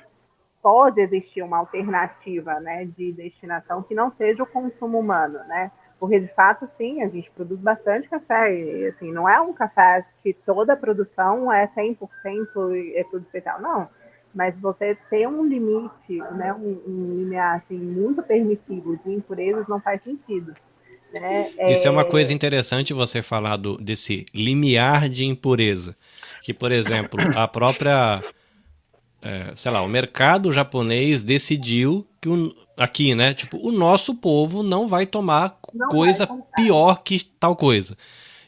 pode existir uma alternativa, né, de destinação que não seja o consumo humano, né? Porque, de fato, sim, a gente produz bastante café e, assim, não é um café que toda a produção é 100% e é tudo especial, não. Mas você ter um limite, né, um limiar, assim, muito permissivo de impurezas não faz sentido. Né? Isso é uma coisa interessante você falar desse limiar de impureza. Que, por exemplo, a própria, sei lá, o mercado japonês decidiu que aqui, né? Tipo, o nosso povo não vai tomar coisa pior que tal coisa.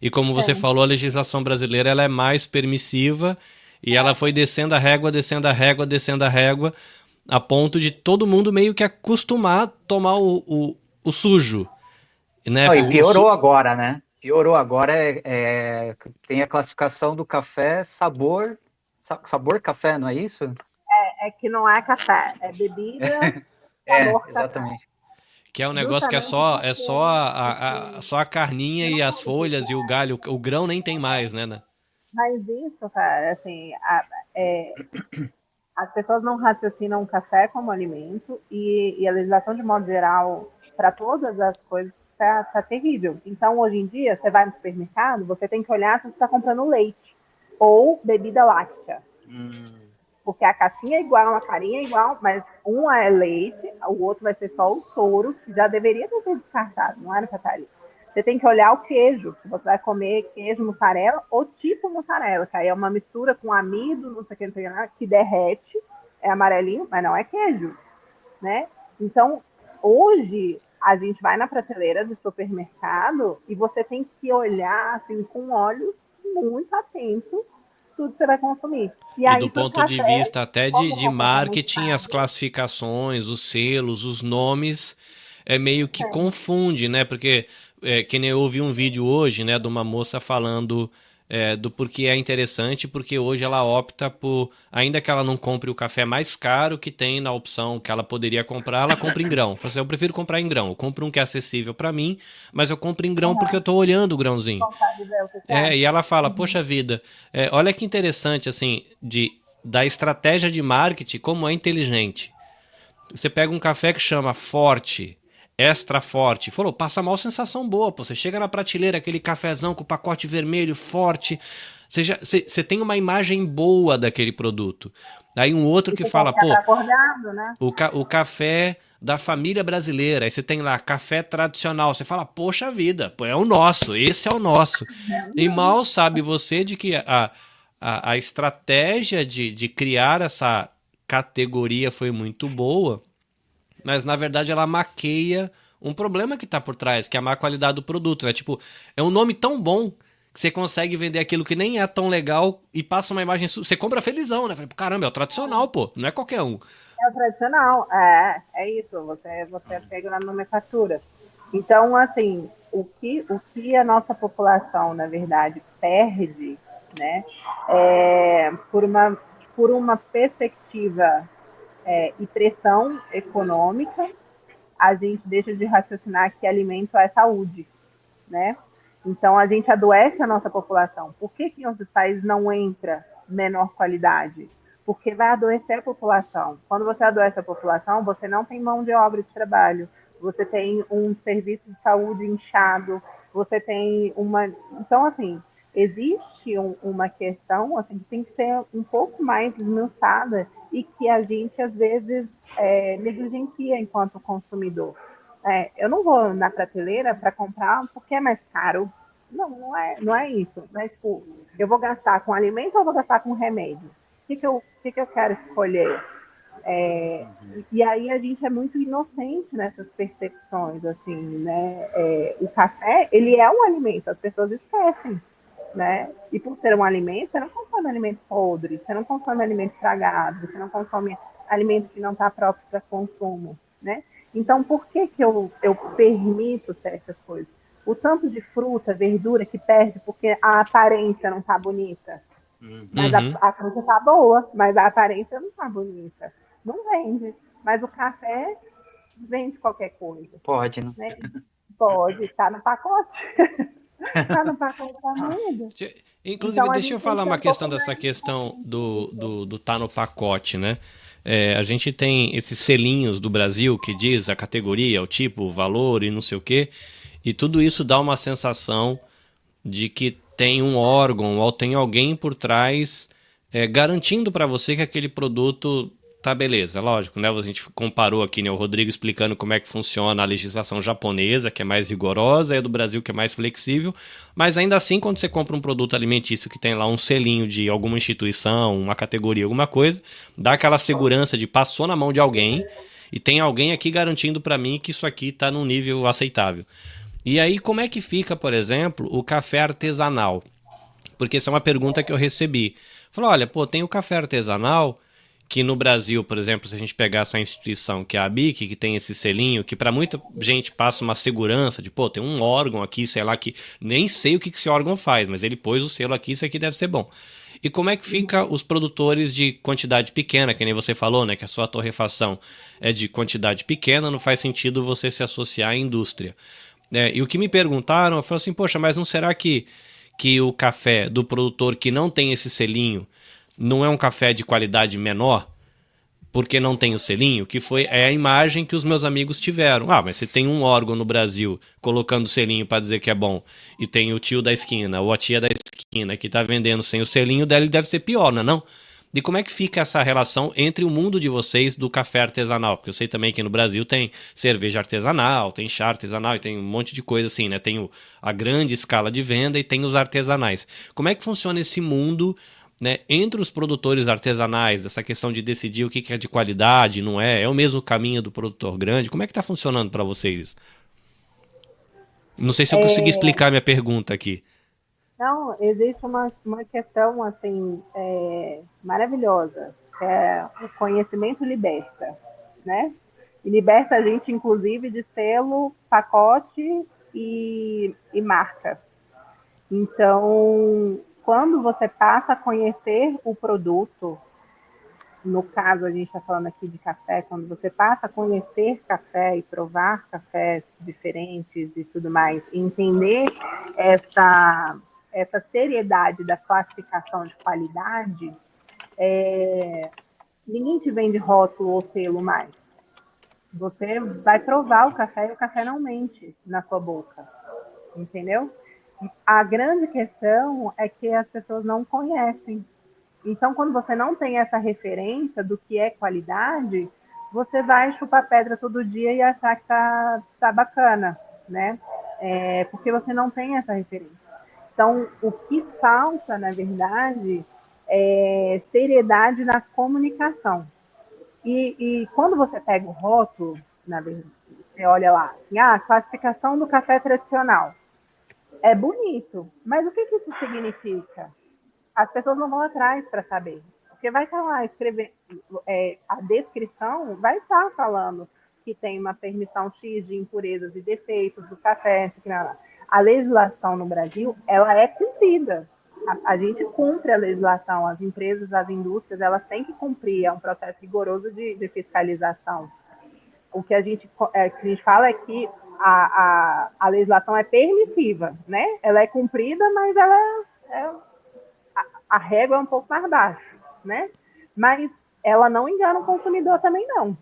E como você falou, a legislação brasileira ela é mais permissiva e ela foi descendo a régua, descendo a régua, descendo a régua, a ponto de todo mundo meio que acostumar a tomar o sujo. Né? E piorou agora, né? Piorou agora, tem a classificação do café sabor café, não é isso? É que não é café, é bebida sabor exatamente. Café. Que é um negócio que é só a carninha e as folhas e o galho, o grão nem tem mais, né? Mas isso, cara, assim, as pessoas não raciocinam o café como alimento e a legislação, de modo geral, para todas as coisas, tá terrível. Então, hoje em dia, você vai no supermercado, você tem que olhar se você está comprando leite ou bebida láctea. Porque a caixinha é igual, a carinha é igual, mas um é leite, o outro vai ser só o soro, que já deveria ter sido descartado, não era para estar ali. Você tem que olhar o queijo, se você vai comer queijo mussarela ou tipo mussarela, que aí é uma mistura com amido, não sei o que, que derrete, é amarelinho, mas não é queijo, né? Então, hoje, a gente vai na prateleira do supermercado e você tem que olhar assim, com olhos muito atentos tudo que você vai consumir. E aí, do ponto de vista até de marketing, as classificações, os selos, os nomes, meio que confunde, né? Porque, que nem eu ouvi um vídeo hoje, né, de uma moça falando do porquê é interessante, porque hoje ela opta por, ainda que ela não compre o café mais caro que tem na opção que ela poderia comprar, ela compra em grão. Fala assim, eu prefiro comprar em grão, eu compro um que é acessível para mim, mas eu compro em grão porque eu tô olhando o grãozinho. E ela fala, poxa vida, olha que interessante, assim, da estratégia de marketing, como é inteligente. Você pega um café que chama Forte, Extra Forte, falou, passa mal sensação boa, pô. Você chega na prateleira, aquele cafezão com o pacote vermelho, forte, você tem uma imagem boa daquele produto. Aí um outro que fala, pô, né? o café da família brasileira, aí você tem lá café tradicional, você fala, poxa vida, pô, é o nosso, esse é o nosso. E mal sabe você de que a estratégia de criar essa categoria foi muito boa, mas na verdade ela maqueia um problema que está por trás, que é a má qualidade do produto, né? Tipo, é um nome tão bom que você consegue vender aquilo que nem é tão legal e passa uma imagem. Você compra felizão, né? Caramba, é o tradicional, pô, não é qualquer um. É o tradicional, é isso, você pega na nomenclatura. Então, assim, o que a nossa população, na verdade, perde, né, por uma perspectiva e pressão econômica, a gente deixa de raciocinar que alimento é saúde, né? Então, a gente adoece a nossa população. Por que em outros países não entra menor qualidade? Porque vai adoecer a população. Quando você adoece a população, você não tem mão de obra de trabalho, você tem um serviço de saúde inchado, você tem uma. Então, assim, existe uma questão assim, que tem que ser um pouco mais esmiuçada e que a gente, às vezes, negligencia enquanto consumidor. Eu não vou na prateleira para comprar porque é mais caro. Não é isso. Mas, tipo, eu vou gastar com alimento ou vou gastar com remédio? O que eu quero escolher? E aí a gente é muito inocente nessas percepções, assim, né? O café, ele é um alimento, as pessoas esquecem, né? E por ser um alimento, você não consome alimento podre, você não consome alimento estragado, você não consome alimento que não está próprio para consumo, né? Então, por que eu permito certas coisas? O tanto de fruta, verdura que perde porque a aparência não está bonita. Mas Uhum. a fruta está boa, mas a aparência não está bonita. Não vende. Mas o café vende qualquer coisa. Pode, né? Né? Pode, está no pacote. Está no pacote da moeda. Inclusive, Então a deixa eu gente tem que falar ser uma um questão pouco dessa mais questão do, consciente. do tá no pacote, né? A gente tem esses selinhos do Brasil que diz a categoria, o tipo, o valor e não sei o quê, e tudo isso dá uma sensação de que tem um órgão ou tem alguém por trás garantindo para você que aquele produto tá beleza. Lógico, né? A gente comparou aqui, né, o Rodrigo explicando como é que funciona a legislação japonesa, que é mais rigorosa, e a do Brasil, que é mais flexível, mas ainda assim, quando você compra um produto alimentício que tem lá um selinho de alguma instituição, uma categoria, alguma coisa, dá aquela segurança de passou na mão de alguém e tem alguém aqui garantindo para mim que isso aqui está num nível aceitável. E aí, como é que fica, por exemplo, o café artesanal? Porque essa é uma pergunta que eu recebi. Falou, olha, pô, tem o café artesanal, que no Brasil, por exemplo, se a gente pegar essa instituição que é a BIC, que tem esse selinho, que para muita gente passa uma segurança de, pô, tem um órgão aqui, sei lá, que nem sei o que esse órgão faz, mas ele pôs o selo aqui, isso aqui deve ser bom. E como é que fica os produtores de quantidade pequena, que nem você falou, né, que a sua torrefação é de quantidade pequena, não faz sentido você se associar à indústria. E o que me perguntaram, eu falei assim, poxa, mas não será que o café do produtor que não tem esse selinho não é um café de qualidade menor? Porque não tem o selinho? Que foi a imagem que os meus amigos tiveram. Ah, mas se tem um órgão no Brasil colocando o selinho para dizer que é bom, e tem o tio da esquina ou a tia da esquina que tá vendendo sem o selinho dele, deve ser pior, não é não? De como é que fica essa relação entre o mundo de vocês do café artesanal? Porque eu sei também que no Brasil tem cerveja artesanal, tem chá artesanal e tem um monte de coisa assim, né? Tem a grande escala de venda e tem os artesanais. Como é que funciona esse mundo, né, entre os produtores artesanais, essa questão de decidir o que é de qualidade, não é? É o mesmo caminho do produtor grande? Como é que está funcionando para vocês? Não sei se eu consegui explicar minha pergunta aqui. Não, existe uma questão assim maravilhosa, que é o conhecimento liberta, né? E liberta a gente, inclusive, de selo, pacote e marca. Então, quando você passa a conhecer o produto, no caso a gente está falando aqui de café, quando você passa a conhecer café e provar cafés diferentes e tudo mais, e entender essa seriedade da classificação de qualidade, ninguém te vende rótulo ou selo mais. Você vai provar o café e o café não mente na sua boca, entendeu? A grande questão é que as pessoas não conhecem. Então, quando você não tem essa referência do que é qualidade, você vai chupar pedra todo dia e achar que tá bacana, né? Porque você não tem essa referência. Então, o que falta, na verdade, seriedade na comunicação. E quando você pega o rótulo, você olha lá, assim, classificação do café tradicional. É bonito, mas o que isso significa? As pessoas não vão atrás para saber. Porque vai estar lá escrevendo, a descrição vai estar falando que tem uma permissão X de impurezas e defeitos do café. A legislação no Brasil, ela é cumprida. A gente cumpre a legislação, as empresas, as indústrias, elas têm que cumprir, é um processo rigoroso de fiscalização. O que a gente fala é que a legislação é permissiva, né? Ela é cumprida, mas a régua é um pouco mais baixa, né? Mas ela não engana o consumidor também, não.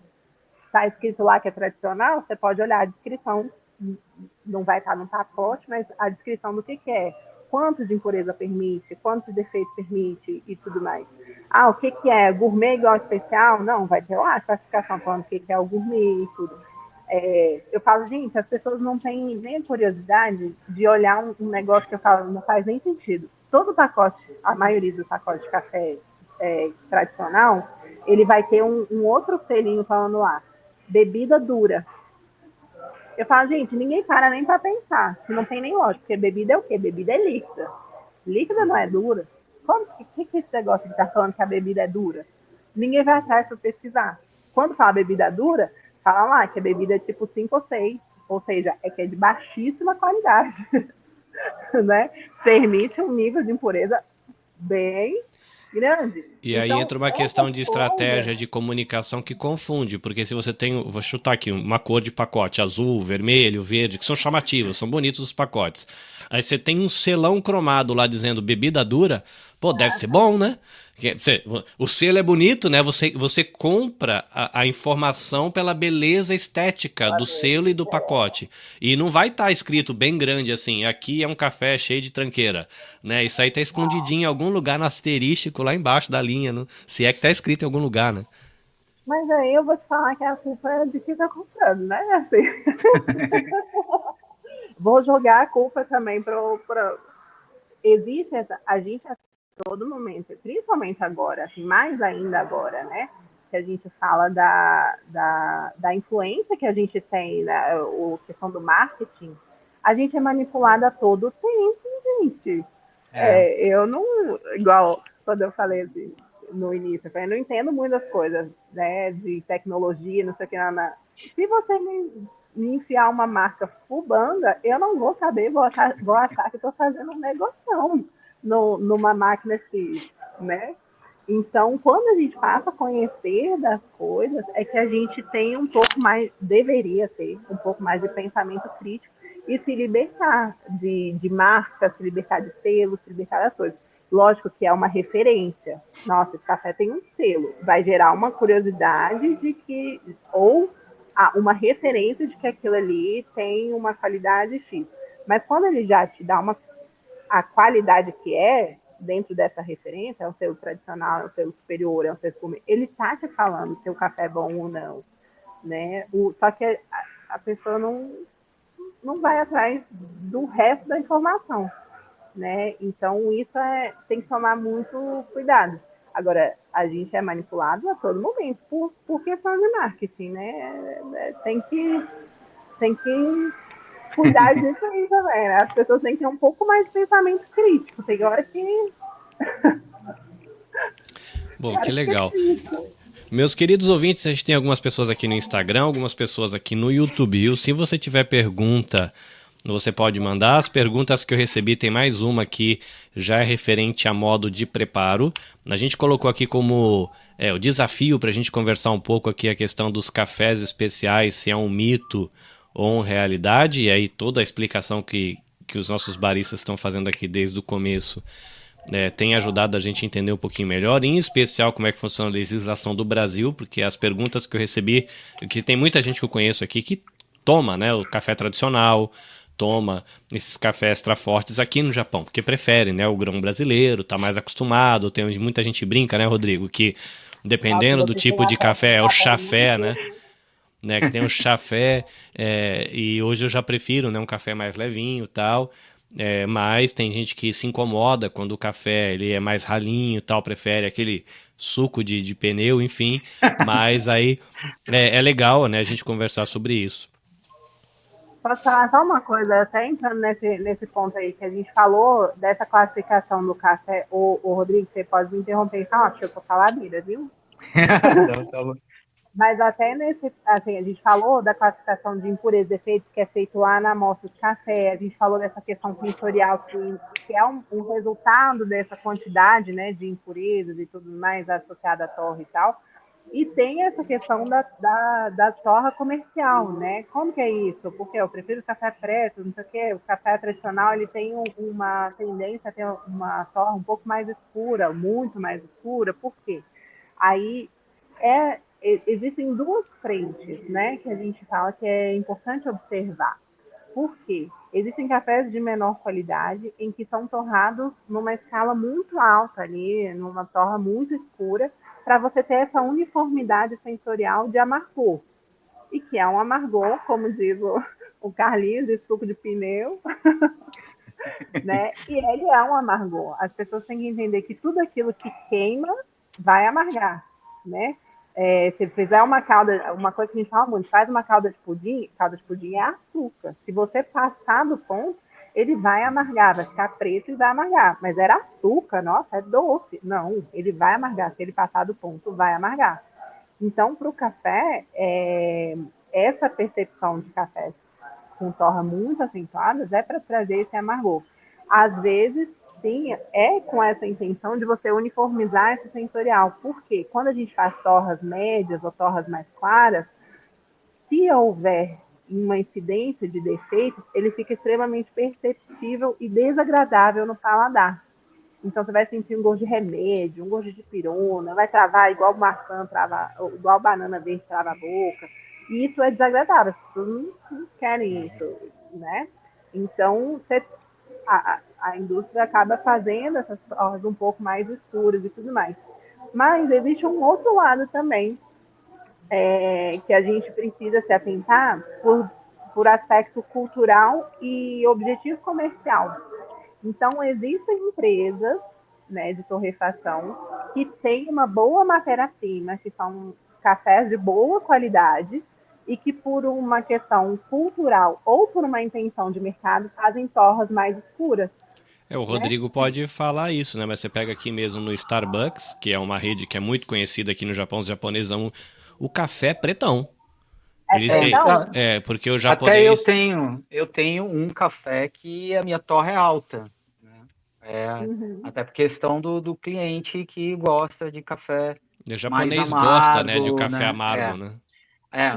Está escrito lá que é tradicional, você pode olhar a descrição, não vai estar no pacote, mas a descrição do que é. Quanto de impureza permite, quantos defeitos permite e tudo mais. O que é? Gourmet igual especial? Não, vai ter lá a classificação falando o que é o gourmet e tudo. Eu falo, gente, as pessoas não têm nem a curiosidade de olhar um negócio que eu falo, não faz nem sentido. Todo pacote, a maioria dos pacotes de café tradicional, ele vai ter um outro selinho falando lá, bebida dura. Eu falo, gente, ninguém para nem para pensar, que não tem nem lógica, porque bebida é o quê? Bebida é líquida. Líquida não é dura. O que é esse negócio de estar falando que a bebida é dura? Ninguém vai atrás para pesquisar. Quando fala bebida dura, fala lá que a bebida é tipo 5 ou 6, ou seja, que é de baixíssima qualidade. Né? Permite um nível de impureza bem grande. E aí entra uma questão de estratégia de comunicação que confunde, porque se você tem, vou chutar aqui, uma cor de pacote, azul, vermelho, verde, que são chamativos, são bonitos os pacotes. Aí você tem um selão cromado lá dizendo bebida dura, deve ser bom, né? O selo é bonito, né? Você compra a informação pela beleza estética do selo e do pacote. E não vai estar escrito bem grande assim, aqui é um café cheio de tranqueira, né? Isso aí tá escondidinho em algum lugar no asterístico lá embaixo da linha, né? Se é que tá escrito em algum lugar, né? Mas aí eu vou te falar que a culpa é de quem tá comprando, né? Assim. Vou jogar a culpa também para existe a gente todo momento, principalmente agora, assim, mais ainda agora, né? Que a gente fala da influência que a gente tem, né? A questão do marketing, a gente é manipulada a todo tempo, gente. Eu não, igual quando eu falei assim, no início, eu não entendo muitas coisas, né? De tecnologia, não sei o que, se você me enfiar uma marca Fubanga, eu não vou saber, vou achar que estou fazendo um negócio numa máquina X, né? Então, quando a gente passa a conhecer das coisas, é que a gente tem um pouco mais, deveria ter um pouco mais de pensamento crítico e se libertar de marcas, se libertar de selos, se libertar das coisas. Lógico que é uma referência. Nossa, esse café tem um selo. Vai gerar uma curiosidade de que, ou uma referência de que aquilo ali tem uma qualidade X. Mas quando ele já te dá a qualidade que é, dentro dessa referência, é um selo tradicional, é um selo superior, é um selo gourmet, ele está te falando se o café é bom ou não. Né? Só que a pessoa não vai atrás do resto da informação. Né? Então, isso tem que tomar muito cuidado. Agora, a gente é manipulado a todo momento por questão de marketing, né? Tem que cuidar disso aí também, né? As pessoas têm que ter um pouco mais de pensamento crítico. Tem hora que... Bom, que legal. Meus queridos ouvintes, a gente tem algumas pessoas aqui no Instagram, algumas pessoas aqui no YouTube. Se você tiver pergunta, você pode mandar. As perguntas que eu recebi, tem mais uma aqui, já é referente a modo de preparo. A gente colocou aqui como o desafio para a gente conversar um pouco aqui a questão dos cafés especiais, se é um mito ou uma realidade. E aí toda a explicação que os nossos baristas estão fazendo aqui desde o começo tem ajudado a gente a entender um pouquinho melhor, em especial como é que funciona a legislação do Brasil, porque as perguntas que eu recebi, que tem muita gente que eu conheço aqui que toma, né, o café tradicional, toma esses cafés extra fortes aqui no Japão, porque prefere, né, o grão brasileiro, tá mais acostumado. Tem muita gente brinca, né, Rodrigo, que dependendo do tipo de café, é o chafé, né, que tem o chafé, e hoje eu já prefiro, né, um café mais levinho e tal. Mas tem gente que se incomoda quando o café ele é mais ralinho e tal, prefere aquele suco de pneu, enfim. Mas aí é legal, né, a gente conversar sobre isso. Posso falar só uma coisa, até entrando nesse ponto aí, que a gente falou dessa classificação do café. O Rodrigo, você pode me interromper e falar, porque eu tô faladeira, viu? Não, tá bom. Mas até nesse, assim, a gente falou da classificação de impurezas e efeitos que é feito lá na amostra de café, a gente falou dessa questão sensorial que é um resultado dessa quantidade, né, de impurezas e tudo mais associada à torra e tal. E tem essa questão da torra comercial, né? Como que é isso? Porque eu prefiro café preto, não sei o quê. O café tradicional, ele tem uma tendência a ter uma torra um pouco mais escura, muito mais escura. Por quê? Aí existem duas frentes, né, que a gente fala que é importante observar. Por quê? Existem cafés de menor qualidade em que são torrados numa escala muito alta ali, numa torra muito escura, para você ter essa uniformidade sensorial de amargor. E que é um amargor, como diz o Carlinhos, de suco de pneu, né? E ele é um amargor. As pessoas têm que entender que tudo aquilo que queima vai amargar, né? Se fizer uma calda, uma coisa que a gente fala muito, faz uma calda de pudim é açúcar. Se você passar do ponto, ele vai amargar, vai ficar preto e vai amargar. Mas era açúcar, nossa, é doce. Não, ele vai amargar. Se ele passar do ponto, vai amargar. Então, para o café, essa percepção de café com torra muito acentuadas é para trazer esse amargor. Às vezes, sim, é com essa intenção de você uniformizar esse sensorial. Porque quando a gente faz torras médias ou torras mais claras, se houver uma incidência de defeitos, ele fica extremamente perceptível e desagradável no paladar. Então você vai sentir um gosto de remédio, um gosto de pirona, vai travar igual maçã, igual banana verde trava a boca. E isso é desagradável, as pessoas não querem isso, né? Então a indústria acaba fazendo essas torras um pouco mais escuras e tudo mais. Mas existe um outro lado também, que a gente precisa se atentar por aspecto cultural e objetivo comercial. Então, existem empresas, né, de torrefação que têm uma boa matéria-prima, que são cafés de boa qualidade e que, por uma questão cultural ou por uma intenção de mercado, fazem torras mais escuras. O Rodrigo pode falar isso, né? Mas você pega aqui mesmo no Starbucks, que é uma rede que é muito conhecida aqui no Japão, os japoneses amam o café pretão. Porque o japonês... Até eu tenho um café que a minha torra é alta, né? Até por questão do cliente que gosta de café o japonês mais amargo, gosta, né, de um café amargo, né?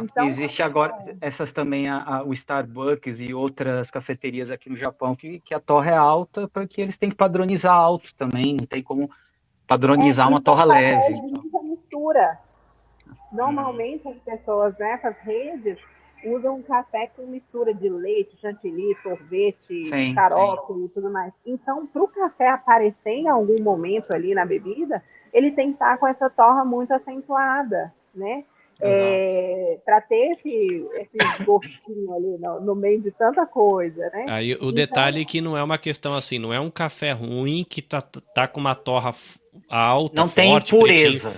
Então, existe agora essas também, o Starbucks e outras cafeterias aqui no Japão que a torra é alta, porque eles têm que padronizar alto também, não tem como padronizar uma torra leve. Muita mistura. Normalmente as pessoas nessas redes usam café com mistura de leite, chantilly, sorvete, xarope e tudo mais. Então, para o café aparecer em algum momento ali na bebida, ele tem que estar com essa torra muito acentuada, né? Para ter esse gostinho ali no meio de tanta coisa, né? Aí o detalhe é que não é uma questão assim, não é um café ruim que tá com uma torra alta, não forte, tem pureza.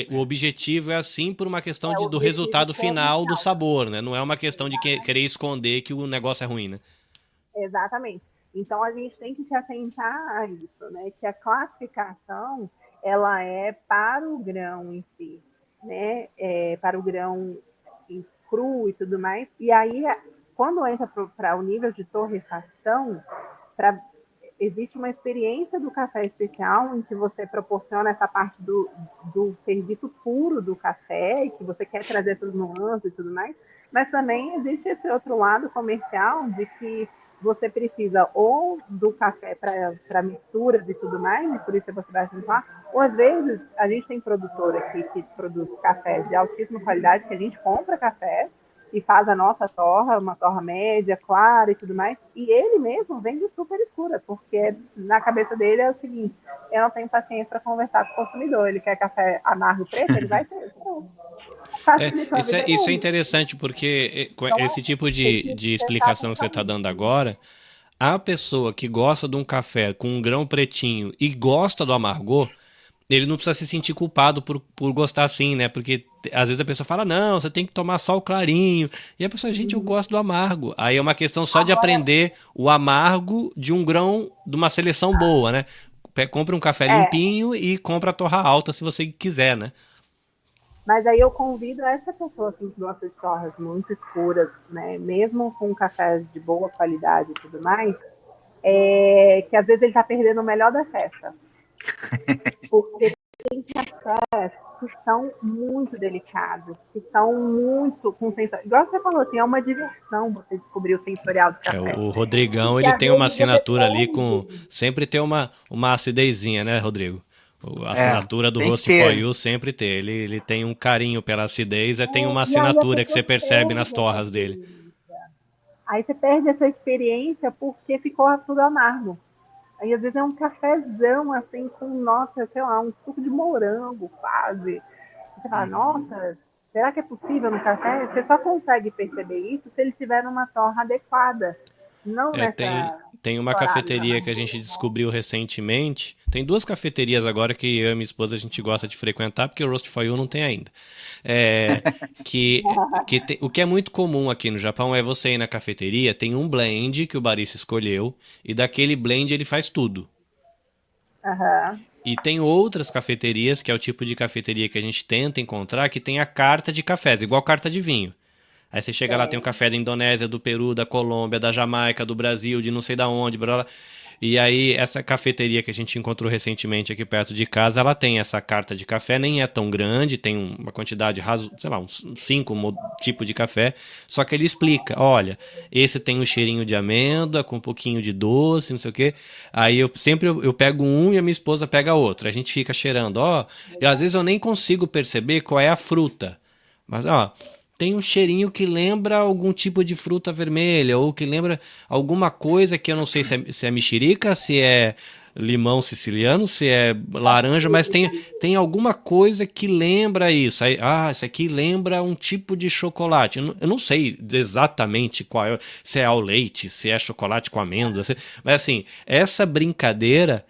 O objetivo é assim por uma questão do resultado final do sabor, né? Não é uma questão de querer esconder que o negócio é ruim, né? Exatamente. Então a gente tem que se atentar a isso, né? Que a classificação ela é para o grão em si, né? Para o grão cru e tudo mais. E aí, quando entra para o nível de torrefação, existe uma experiência do café especial em que você proporciona essa parte do serviço puro do café e que você quer trazer essas nuances e tudo mais, mas também existe esse outro lado comercial de que você precisa ou do café para misturas e tudo mais, e por isso você vai acentuar, ou às vezes a gente tem produtor aqui que produz cafés de altíssima qualidade, que a gente compra café e faz a nossa torra, uma torra média, clara e tudo mais, e ele mesmo vende super escura, porque na cabeça dele é o seguinte, eu não tenho paciência para conversar com o consumidor, ele quer café amargo preto, ele vai ter. Isso é interessante, porque esse tipo de explicação que você está dando agora, A pessoa que gosta de um café com um grão pretinho e gosta do amargor, ele não precisa se sentir culpado por gostar assim, né? Porque às vezes a pessoa fala, não, você tem que tomar só o clarinho. E a pessoa, gente, eu Uhum. gosto do amargo. Aí é uma questão só de Agora, aprender o amargo de um grão de uma seleção boa, né? Compra um café é, limpinho e compra a torra alta se você quiser, né? mas aí eu convido essa pessoa assim, que gosta de torras muito escuras, né? Mesmo com cafés de boa qualidade e tudo mais, que às vezes ele está perdendo o melhor da festa. Porque que são muito delicados, que são muito com sensorial. Igual você falou, assim, é uma diversão você descobrir o sensorial do É, café. o Rodrigão, E ele às tem uma vezes você assinatura ali com. perde. Sempre tem uma acidezinha, né, Rodrigo? A É, assinatura do tem que Roast for ter. You sempre tem. Ele tem um carinho pela acidez, tem uma E aí a assinatura que você pessoa percebe nas perde essa torras dele. experiência. Aí você perde essa experiência porque ficou tudo amargo. Aí às vezes é um cafezão, assim, com, nossa, sei lá, um suco de morango, quase. Você fala, Uhum. nossa, será que é possível no café? Você só consegue perceber isso se ele estiver numa torra adequada, não É, nessa tem uma estourada de cafeteria que a amargura, gente né? descobriu recentemente. Tem duas cafeterias agora que eu e minha esposa a gente gosta de frequentar, porque o Roast for You não tem ainda. É, o que é muito comum aqui no Japão é você ir na cafeteria, tem um blend que o barista escolheu, e daquele blend ele faz tudo. Aham, E tem outras cafeterias, que é o tipo de cafeteria que a gente tenta encontrar, que tem a carta de cafés, igual carta de vinho. Aí você chega lá, tem o tem. café da Indonésia, do Peru, da Colômbia, da Jamaica, do Brasil, de não sei da onde, blá, blá. E aí, essa cafeteria que a gente encontrou recentemente aqui perto de casa, ela tem essa carta de café, nem é tão grande, tem uma quantidade, sei lá, uns 5 tipos de café, só que ele explica, olha, esse tem um cheirinho de amêndoa, com um pouquinho de doce, não sei o quê. Aí eu pego um e a minha esposa pega outro. A gente fica cheirando, ó, e às vezes eu nem consigo perceber qual é a fruta. Mas, ó, tem um cheirinho que lembra algum tipo de fruta vermelha, ou que lembra alguma coisa que eu não sei se é mexerica, se é limão siciliano, se é laranja, mas tem alguma coisa que lembra isso. Aí, isso aqui lembra um tipo de chocolate. Eu não sei exatamente qual é, se é ao leite, se é chocolate com amêndoas, mas assim, essa brincadeira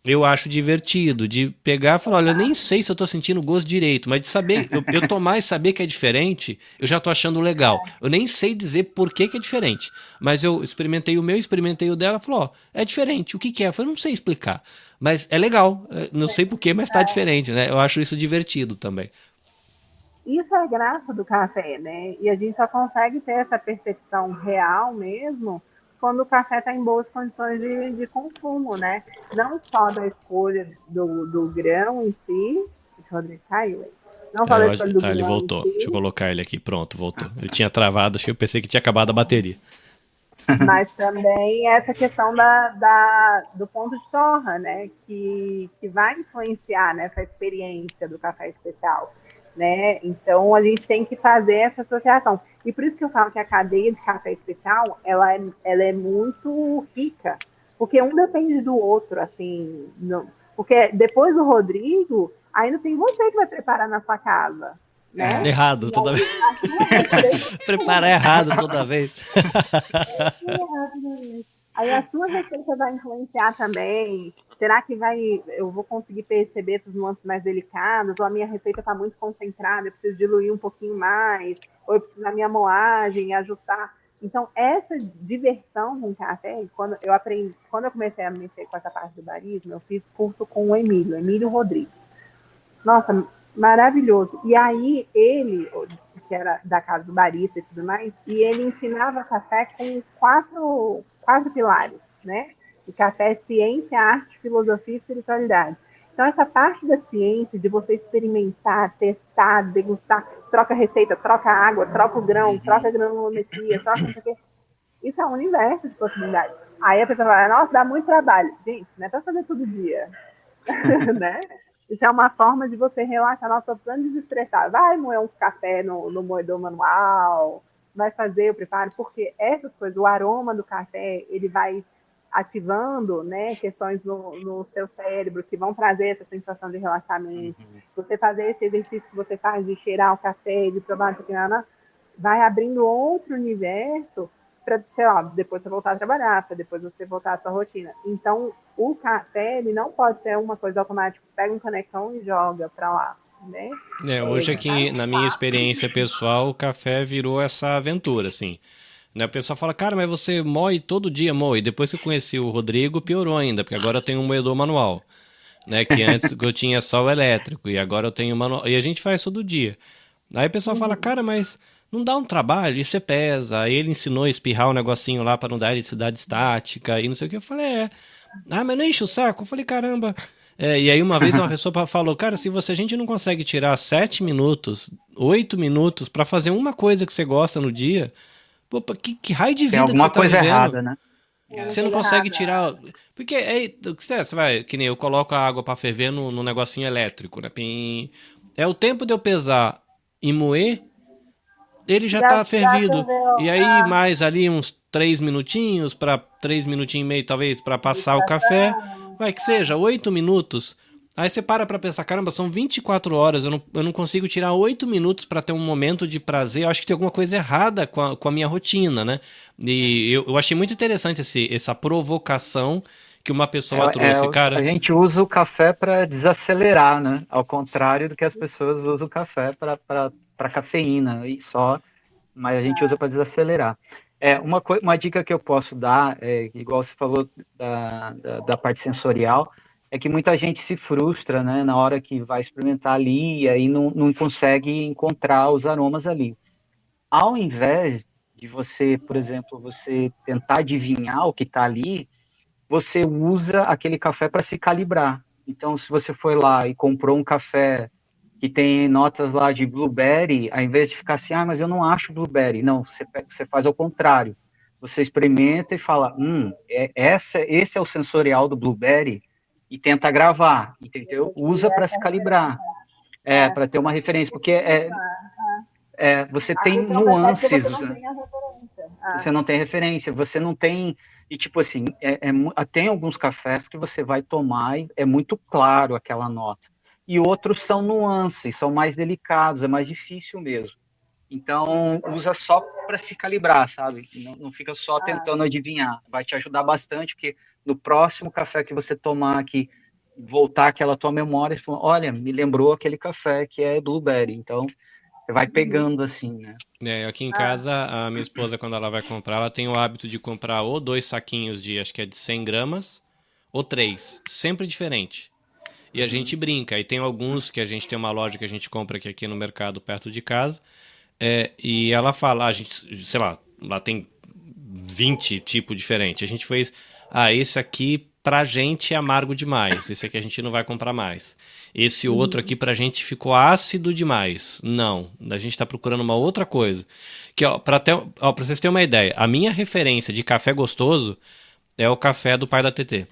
eu acho divertido, de pegar e falar, olha, eu nem sei se eu tô sentindo o gosto direito, mas de saber, eu tomar e saber que é diferente, eu já tô achando legal. Eu nem sei dizer por que que é diferente, mas eu experimentei o meu, experimentei o dela, falou, ó, é diferente, o que que é? Eu falei, não sei explicar, mas é legal, não sei por que, mas tá diferente, né? Eu acho isso divertido também. Isso é a graça do café, né? E a gente só consegue ter essa percepção real mesmo quando o café está em boas condições de consumo, né? Não só da escolha do grão em si, deixa o Rodrigo caiu aí. Não só da escolha do Ele grão em voltou, deixa eu si, colocar ele aqui, pronto, voltou. Ele tinha travado, acho que eu pensei que tinha acabado a bateria. mas também essa questão do ponto de torra, né, que vai influenciar nessa experiência do café especial, né? Então a gente tem que fazer essa associação. E por isso que eu falo que a cadeia de café especial, ela é muito rica, porque um depende do outro, assim, não, porque depois do Rodrigo, ainda tem você que vai preparar na sua casa, né? É. Errado E toda vez. aí a sua receita Preparar errado toda vez. Aí a sua receita vai influenciar também. Será que eu vou conseguir perceber essas nuances mais delicadas? Ou a minha receita está muito concentrada, eu preciso diluir um pouquinho mais? Ou eu preciso da minha moagem ajustar? Então, essa diversão com café, quando eu comecei a mexer com essa parte do barismo, eu fiz curso com o Emílio Rodrigues. Nossa, maravilhoso. E aí ele, que era da casa do barista e tudo mais, e ele ensinava café com quatro pilares, né? O café é ciência, arte, filosofia e espiritualidade. Então, essa parte da ciência, de você experimentar, testar, degustar, troca receita, troca água, troca o grão, troca a Uhum. granulometria, troca não sei o quê. Isso é um universo de possibilidades. Aí a pessoa fala, nossa, dá muito trabalho. Gente, não é para fazer todo dia. Né? Isso é uma forma de você relaxar. Nossa, tô precisando desestressar. Vai moer uns café no moedor manual, vai fazer o preparo, porque essas coisas, o aroma do café, ele vai ativando, né, questões no seu cérebro que vão trazer essa sensação de relaxamento. Uhum. Você fazer esse exercício que você faz de cheirar o café, de provar o que vai abrindo outro universo para, sei lá, depois você voltar a trabalhar, para depois você voltar à sua rotina. Então, o café, ele não pode ser uma coisa automática, pega um canecão e joga para lá, né? Hoje Ele tá aqui, no na minha papo. experiência pessoal, o café virou essa aventura, assim. Né, o pessoal fala, cara, mas você moe todo dia, moe. Depois que eu conheci o Rodrigo, piorou ainda, porque agora eu tenho um moedor manual, né? Que antes eu tinha só o elétrico, e agora eu tenho manual. E a gente faz todo dia. Aí o pessoal fala, cara, mas não dá um trabalho, isso é pesa. Aí ele ensinou a espirrar um negocinho lá para não dar eletricidade estática e não sei o que. Eu falei, Ah, mas não enche o saco? Eu falei, caramba. E aí uma vez uma pessoa falou, cara, se a gente não consegue tirar 7 minutos, 8 minutos para fazer uma coisa que você gosta no dia, pô, que raio de Tem vida que você alguma tá coisa vivendo? errada, né? Uma Você não coisa consegue errada. tirar. Porque aí, você vai, que nem eu coloco a água para ferver no negocinho elétrico, né? Pim. É o tempo de eu pesar e moer, ele já tá Já fervido. ferveu E aí, mais ali uns 3 minutinhos, para 3 minutinhos e meio, talvez, para a passar o café. meditação. Vai que seja, 8 minutos. Aí você para pensar, caramba, são 24 horas, eu não consigo tirar 8 minutos para ter um momento de prazer. Eu acho que tem alguma coisa errada com a minha rotina, né? E eu achei muito interessante essa provocação que uma pessoa trouxe, A cara. gente usa o café para desacelerar, né? Ao contrário do que as pessoas usam o café para cafeína e só, mas a gente usa para desacelerar. Uma dica que eu posso dar, igual você falou da parte sensorial, é que muita gente se frustra, né, na hora que vai experimentar ali e aí não consegue encontrar os aromas ali. Ao invés de você, por exemplo, você tentar adivinhar o que está ali, você usa aquele café para se calibrar. Então, se você foi lá e comprou um café que tem notas lá de blueberry, ao invés de ficar assim, mas eu não acho blueberry. Não, você faz ao contrário. Você experimenta e fala, esse é o sensorial do blueberry e tenta gravar, entendeu? E Usa para se essa calibrar, é, para ter uma referência, porque você às tem vezes você não percebe porque nuances, você não né? tem a referência. Você não tem referência, você não tem. E, tipo assim, tem alguns cafés que você vai tomar e é muito claro aquela nota. E outros são nuances, são mais delicados, é mais difícil mesmo. Então, usa só para se calibrar, sabe? Não fica só tentando adivinhar. Vai te ajudar bastante, porque no próximo café que você tomar, que voltar aquela tua memória, você fala, olha, me lembrou aquele café que é blueberry. Então, você vai pegando assim, né? Aqui em casa, a minha esposa, quando ela vai comprar, ela tem o hábito de comprar ou 2 saquinhos acho que é de 100 gramas, ou 3, sempre diferente. E a gente brinca. E tem alguns que a gente tem uma loja que a gente compra aqui no mercado perto de casa. E ela fala, a gente, sei lá tem 20 tipos diferentes. A gente fez, esse aqui pra gente é amargo demais. Esse aqui a gente não vai comprar mais. Esse outro aqui pra gente ficou ácido demais. Não, a gente tá procurando uma outra coisa. Que, pra vocês terem uma ideia, a minha referência de café gostoso é o café do pai da TT.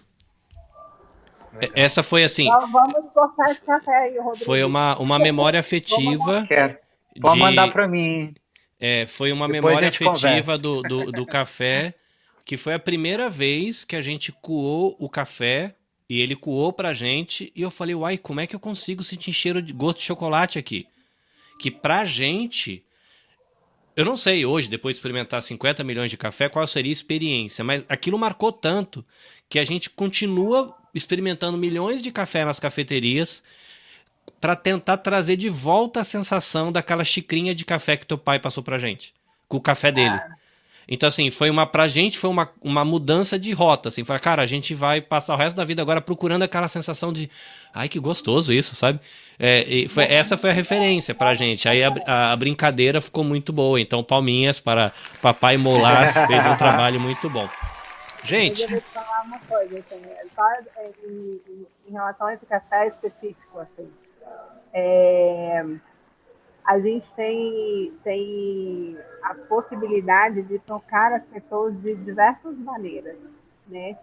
Essa foi assim, Então, vamos cortar esse café aí, foi Rodrigo. uma memória Vamos. afetiva Quero. Pode mandar de. para mim. Foi uma Depois a memória gente afetiva conversa. do café, que foi a primeira vez que a gente coou o café e ele coou pra gente. E eu falei, uai, como é que eu consigo sentir cheiro de gosto de chocolate aqui? Que pra gente. Eu não sei hoje, depois de experimentar 50 milhões de café, qual seria a experiência, mas aquilo marcou tanto que a gente continua experimentando milhões de café nas cafeterias para tentar trazer de volta a sensação daquela xicrinha de café que teu pai passou pra gente, com o café dele. Então, assim, pra gente foi uma mudança de rota, assim, foi, cara, a gente vai passar o resto da vida agora procurando aquela sensação de, ai, que gostoso isso, sabe? Essa foi a referência pra gente, aí a brincadeira ficou muito boa, então palminhas para Papai Molas, fez um trabalho muito bom. Mas eu Gente, vou te falar uma coisa, assim, só em relação a esse café específico, assim, a gente tem a possibilidade de tocar as pessoas de diversas maneiras, né?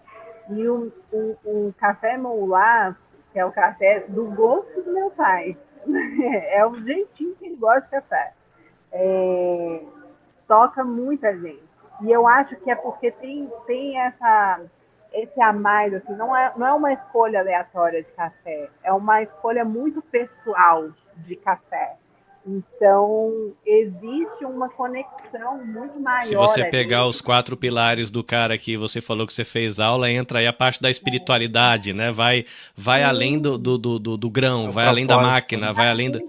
E o café Moulá, que é o café do gosto do meu pai, é o jeitinho que ele gosta de café. Toca muita gente. E eu acho que é porque tem esse a mais, assim, não é uma escolha aleatória de café, é uma escolha muito pessoal de café. Então, existe uma conexão muito Se maior você pegar ali. os 4 pilares do cara que você falou que você fez aula, entra aí a parte da espiritualidade, né? Vai além Sim, do grão, É o vai além da propósito, máquina, né? vai além da...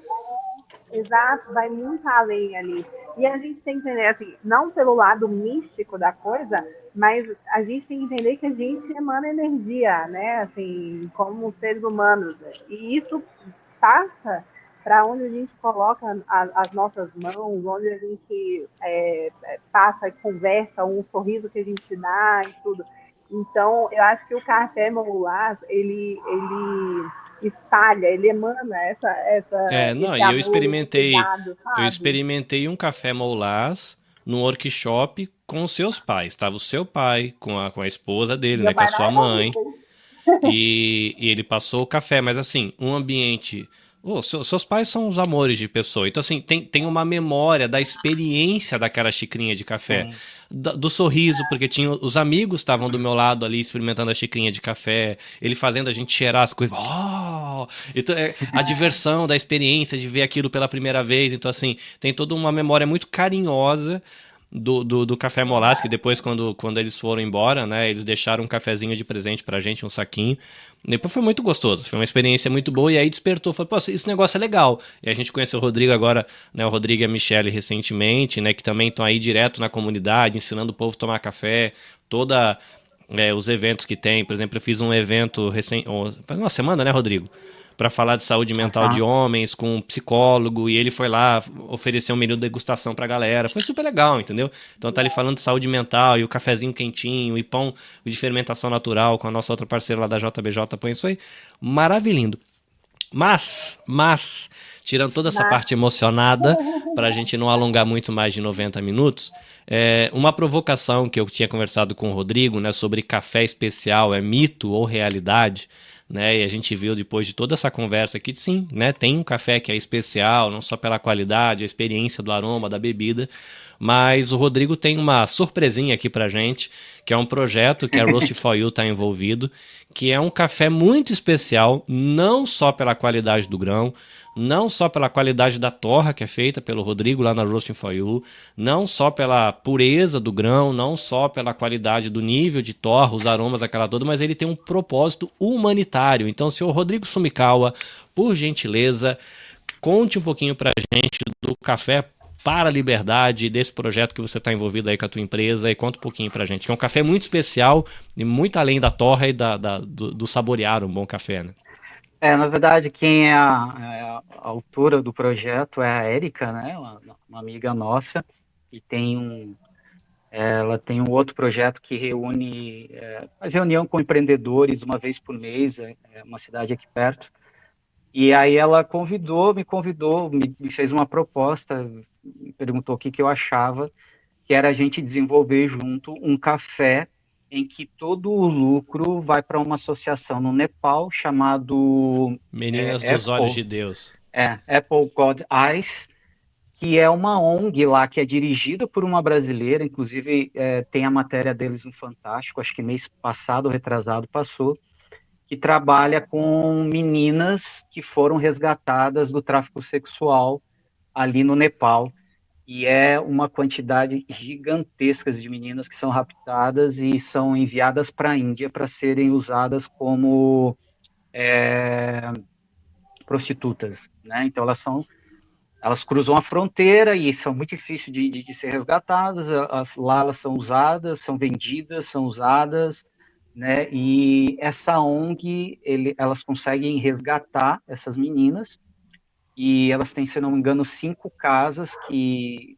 exato, vai muito além ali. E a gente tem que entender, assim, não pelo lado místico da coisa, mas a gente tem que entender que a gente emana energia, né? Assim, como seres humanos. E isso passa para onde a gente coloca as nossas mãos, onde a gente passa e conversa, um sorriso que a gente dá e tudo. Então, eu acho que o café molar, ele espalha, ele emana Não, esse e eu amor, esse experimentei, cuidado, eu sabe? experimentei um café Moulás no workshop com os seus pais. Estava o seu pai com a esposa dele, né, Meu com a pai não sua é mãe. barriga. E ele passou o café, mas assim, um ambiente. Seus pais são os amores de pessoa. Então, assim, tem uma memória da experiência daquela xicrinha de café. Sim. Do sorriso, porque tinha os amigos estavam do meu lado ali experimentando a xicrinha de café, ele fazendo a gente cheirar as coisas. Oh! Então, a diversão da experiência de ver aquilo pela primeira vez. Então, assim, tem toda uma memória muito carinhosa do Café Molasses, que depois, quando eles foram embora, né, eles deixaram um cafezinho de presente pra gente, um saquinho. Depois foi muito gostoso, foi uma experiência muito boa, e aí despertou, falou, pô, esse negócio é legal. E a gente conheceu o Rodrigo agora, né, o Rodrigo e a Michelle recentemente, né, que também estão aí direto na comunidade, ensinando o povo a tomar café, toda... os eventos que tem, por exemplo, eu fiz um evento faz uma semana, né, Rodrigo? Para falar de saúde mental de Aham. homens com um psicólogo, e ele foi lá oferecer um menu de degustação pra galera. Foi super legal, entendeu? Então tá ali falando de saúde mental e o cafezinho quentinho e pão de fermentação natural com a nossa outra parceira lá da JBJ, põe isso aí. Maravilhindo. Mas, tirando toda essa Mas, parte emocionada, para a gente não alongar muito mais de 90 minutos, uma provocação que eu tinha conversado com o Rodrigo, né, sobre café especial, é mito ou realidade, né, e a gente viu depois de toda essa conversa que sim, né, tem um café que é especial, não só pela qualidade, a experiência do aroma, da bebida, mas o Rodrigo tem uma surpresinha aqui pra gente, que é um projeto que a Roast for You está envolvido, que é um café muito especial, não só pela qualidade do grão, não só pela qualidade da torra que é feita pelo Rodrigo lá na Roasting for You, não só pela pureza do grão, não só pela qualidade do nível de torra, os aromas, aquela toda, mas ele tem um propósito humanitário. Então, senhor Rodrigo Sumikawa, por gentileza, conte um pouquinho pra gente do café para a liberdade, desse projeto que você está envolvido aí com a tua empresa, e conta um pouquinho pra gente, que é um café muito especial e muito além da torra e do saborear um bom café, né? Na verdade, quem é a autora do projeto é a Érica, né? Uma amiga nossa, e ela tem um outro projeto que reúne, faz reunião com empreendedores uma vez por mês, uma cidade aqui perto. E aí ela me convidou, me fez uma proposta, me perguntou o que eu achava, que era a gente desenvolver junto um café em que todo o lucro vai para uma associação no Nepal chamado Meninas dos Olhos Apple, de Deus. Apple God Eyes, que é uma ONG lá que é dirigida por uma brasileira, inclusive tem a matéria deles no Fantástico, acho que mês passado, retrasado, passou, que trabalha com meninas que foram resgatadas do tráfico sexual ali no Nepal. E é uma quantidade gigantesca de meninas que são raptadas e são enviadas para a Índia para serem usadas como prostitutas, né? Então elas cruzam a fronteira e são muito difíceis de ser resgatadas. Lá elas são usadas, são vendidas, são usadas, né? E essa ONG, elas conseguem resgatar essas meninas e elas têm, se não me engano, 5 casas que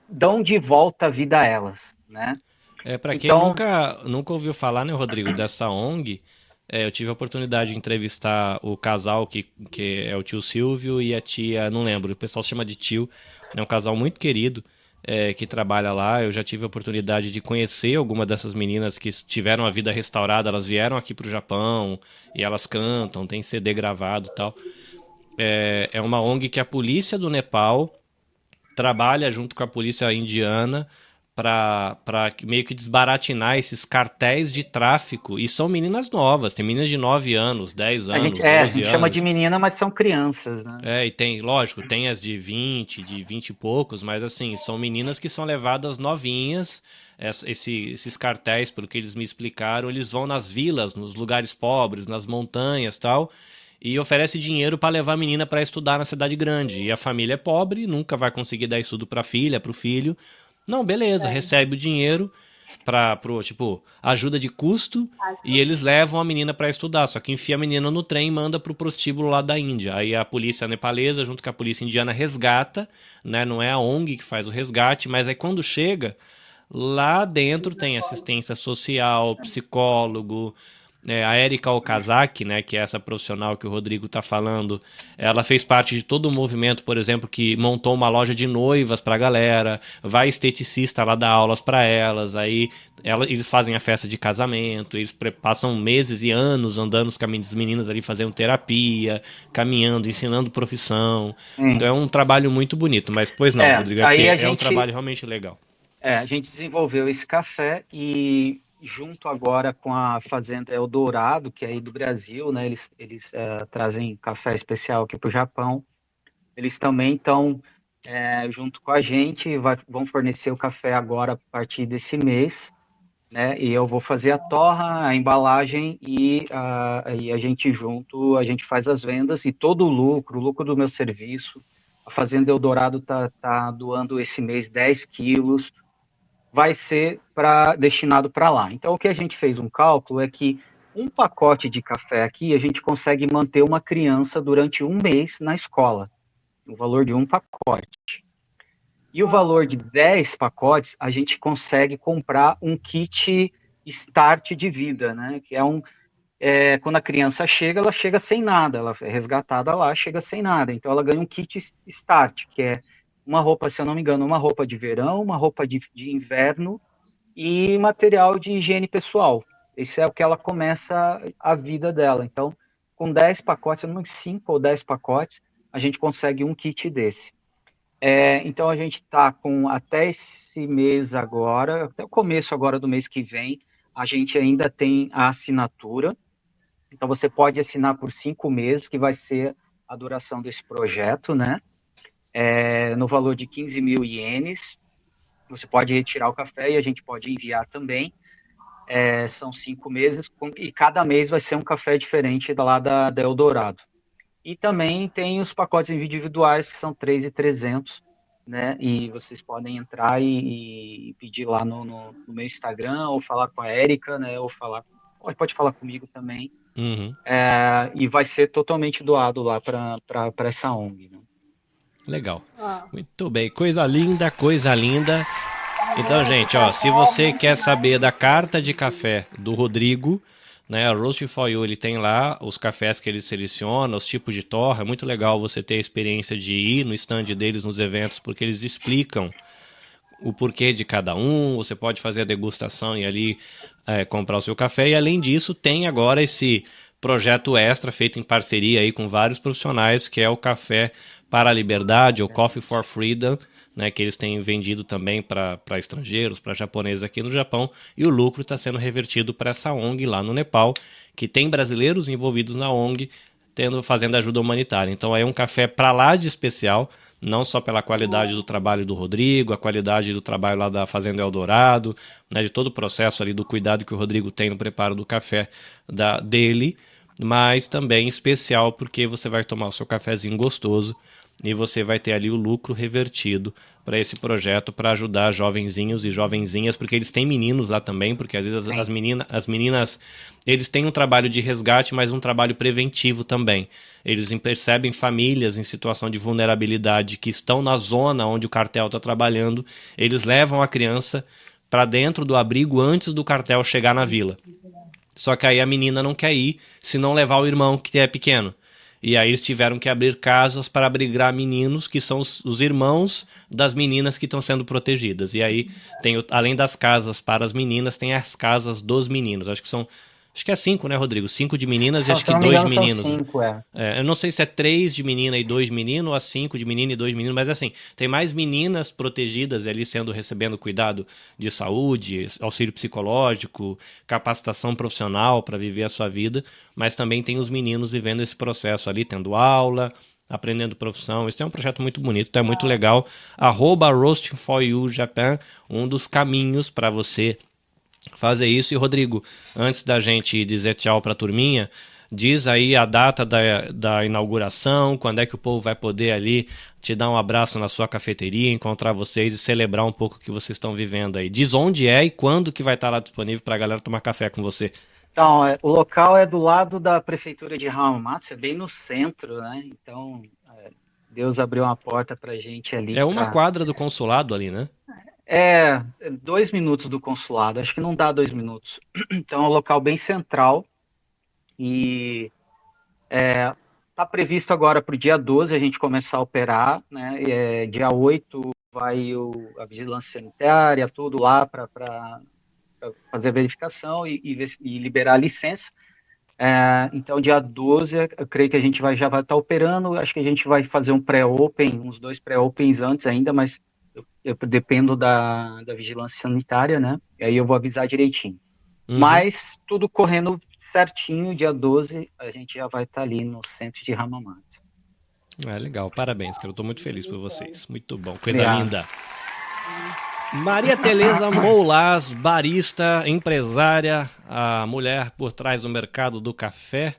dão de volta a vida a elas, né? Para quem Então, nunca ouviu falar, né, Rodrigo, dessa ONG, eu tive a oportunidade de entrevistar o casal que é o tio Silvio e a tia, não lembro, o pessoal chama de tio, é um casal muito querido, que trabalha lá. Eu já tive a oportunidade de conhecer alguma dessas meninas que tiveram a vida restaurada, elas vieram aqui pro Japão e elas cantam, tem CD gravado e tal. É uma ONG que a polícia do Nepal trabalha junto com a polícia indiana para meio que desbaratinar esses cartéis de tráfico. E são meninas novas, tem meninas de 9 anos, 10 A anos, gente, a 12 gente anos. chama de menina, mas são crianças, né? E tem, lógico, tem as de 20, de 20 e poucos, mas assim, são meninas que são levadas novinhas. Esses cartéis, pelo que eles me explicaram, eles vão nas vilas, nos lugares pobres, nas montanhas, tal, e oferece dinheiro para levar a menina para estudar na cidade grande. E a família é pobre, nunca vai conseguir dar estudo para a filha, para o filho. Não, beleza, recebe o dinheiro tipo, ajuda de custo, e eles levam a menina para estudar, só que enfia a menina no trem e manda pro prostíbulo lá da Índia. Aí a polícia nepalesa, junto com a polícia indiana, resgata, né? Não é a ONG que faz o resgate, mas aí quando chega, lá dentro tem assistência social, psicólogo. A Erika Okazaki, né, que é essa profissional que o Rodrigo está falando, ela fez parte de todo o movimento, por exemplo, que montou uma loja de noivas para a galera, vai esteticista lá dar aulas para elas, aí eles fazem a festa de casamento, eles passam meses e anos andando com as meninas ali fazendo terapia, caminhando, ensinando profissão. Então é um trabalho muito bonito, mas pois não, Rodrigo, é um trabalho realmente legal. A gente desenvolveu esse café e junto agora com a Fazenda Eldorado, que é aí do Brasil, né? Eles trazem café especial aqui para o Japão. Eles também estão junto com a gente, vão fornecer o café agora a partir desse mês, né? E eu vou fazer a torra, a embalagem e a gente junto, a gente faz as vendas e todo o lucro do meu serviço. A Fazenda Eldorado tá doando esse mês 10 quilos, vai ser destinado para lá. Então, o que a gente fez um cálculo é que um pacote de café aqui, a gente consegue manter uma criança durante um mês na escola, o valor de um pacote. E o valor de 10 pacotes, a gente consegue comprar um kit start de vida, né? Que quando a criança chega, ela chega sem nada, ela é resgatada lá, chega sem nada. Então, ela ganha um kit start, que é uma roupa, se eu não me engano, uma roupa de verão, uma roupa de inverno e material de higiene pessoal. Isso é o que ela começa a vida dela. Então, com 10 pacotes, 5 ou 10 pacotes, a gente consegue um kit desse. Então, a gente está com até esse mês agora, até o começo agora do mês que vem, a gente ainda tem a assinatura. Então, você pode assinar por 5 meses, que vai ser a duração desse projeto, né? No valor de 15 mil ienes. Você pode retirar o café e a gente pode enviar também. São 5 meses e cada mês vai ser um café diferente lá da Eldorado. E também tem os pacotes individuais, que são 3.300, né? E vocês podem entrar e pedir lá no meu Instagram, ou falar com a Erika, né? Ou pode falar comigo também. Uhum. E vai ser totalmente doado lá para essa ONG, né? Legal. Muito bem. Coisa linda, coisa linda. Então, gente, se você quer saber da carta de café do Rodrigo, né, a Roast for You, ele tem lá os cafés que ele seleciona, os tipos de torra. É muito legal você ter a experiência de ir no stand deles nos eventos, porque eles explicam o porquê de cada um. Você pode fazer a degustação e ali comprar o seu café. E além disso, tem agora esse projeto extra feito em parceria aí com vários profissionais, que é o Café para a Liberdade, ou Coffee for Freedom, né, que eles têm vendido também para estrangeiros, para japoneses aqui no Japão, e o lucro está sendo revertido para essa ONG lá no Nepal, que tem brasileiros envolvidos na ONG, fazendo ajuda humanitária. Então é um café para lá de especial, não só pela qualidade do trabalho do Rodrigo, a qualidade do trabalho lá da Fazenda Eldorado, né, de todo o processo ali do cuidado que o Rodrigo tem no preparo do café dele, mas também especial porque você vai tomar o seu cafezinho gostoso e você vai ter ali o lucro revertido para esse projeto, para ajudar jovenzinhos e jovenzinhas, porque eles têm meninos lá também, porque às vezes as meninas, eles têm um trabalho de resgate, mas um trabalho preventivo também. Eles percebem famílias em situação de vulnerabilidade que estão na zona onde o cartel está trabalhando, eles levam a criança para dentro do abrigo antes do cartel chegar na vila. Só que aí a menina não quer ir se não levar o irmão que é pequeno. E aí eles tiveram que abrir casas para abrigar meninos, que são os irmãos das meninas que estão sendo protegidas. E aí, além das casas para as meninas, tem as casas dos meninos. Acho que são Acho que é 5, né, Rodrigo? 5 de meninas e acho Se que não me 2 engano, são meninos. 5, é. Eu não sei se é 3 de menina e 2 meninos, ou a 5 de menina e 2 meninos, mas assim, tem mais meninas protegidas ali recebendo cuidado de saúde, auxílio psicológico, capacitação profissional para viver a sua vida, mas também tem os meninos vivendo esse processo ali, tendo aula, aprendendo profissão. Isso é um projeto muito bonito, é muito legal. Roasting for You Japan, um dos caminhos para você fazer isso. E Rodrigo, antes da gente dizer tchau para a turminha, diz aí a data da inauguração, quando é que o povo vai poder ali te dar um abraço na sua cafeteria, encontrar vocês e celebrar um pouco o que vocês estão vivendo aí. Diz onde é e quando que vai estar lá disponível para a galera tomar café com você. Então, o local é do lado da prefeitura de Hamamatsu, é bem no centro, né? Então, Deus abriu uma porta pra gente ali. É uma quadra do consulado ali, né? 2 minutos do consulado, acho que não dá 2 minutos. Então, é um local bem central e tá previsto agora para o dia 12 a gente começar a operar, né? Dia 8 vai a vigilância sanitária, tudo lá para fazer a verificação e liberar a licença. Então, dia 12, eu creio que a gente já vai estar operando. Acho que a gente vai fazer um pré-open, uns 2 pré-opens antes ainda, mas eu dependo da vigilância sanitária, né? E aí eu vou avisar direitinho. Mas tudo correndo certinho, dia 12, a gente já vai estar ali no centro de Hamamatsu. Legal, parabéns, cara. Eu tô muito feliz por vocês. Muito bom, coisa Obrigado. linda. Maria Tereza Molas, barista, empresária, a mulher por trás do mercado do café,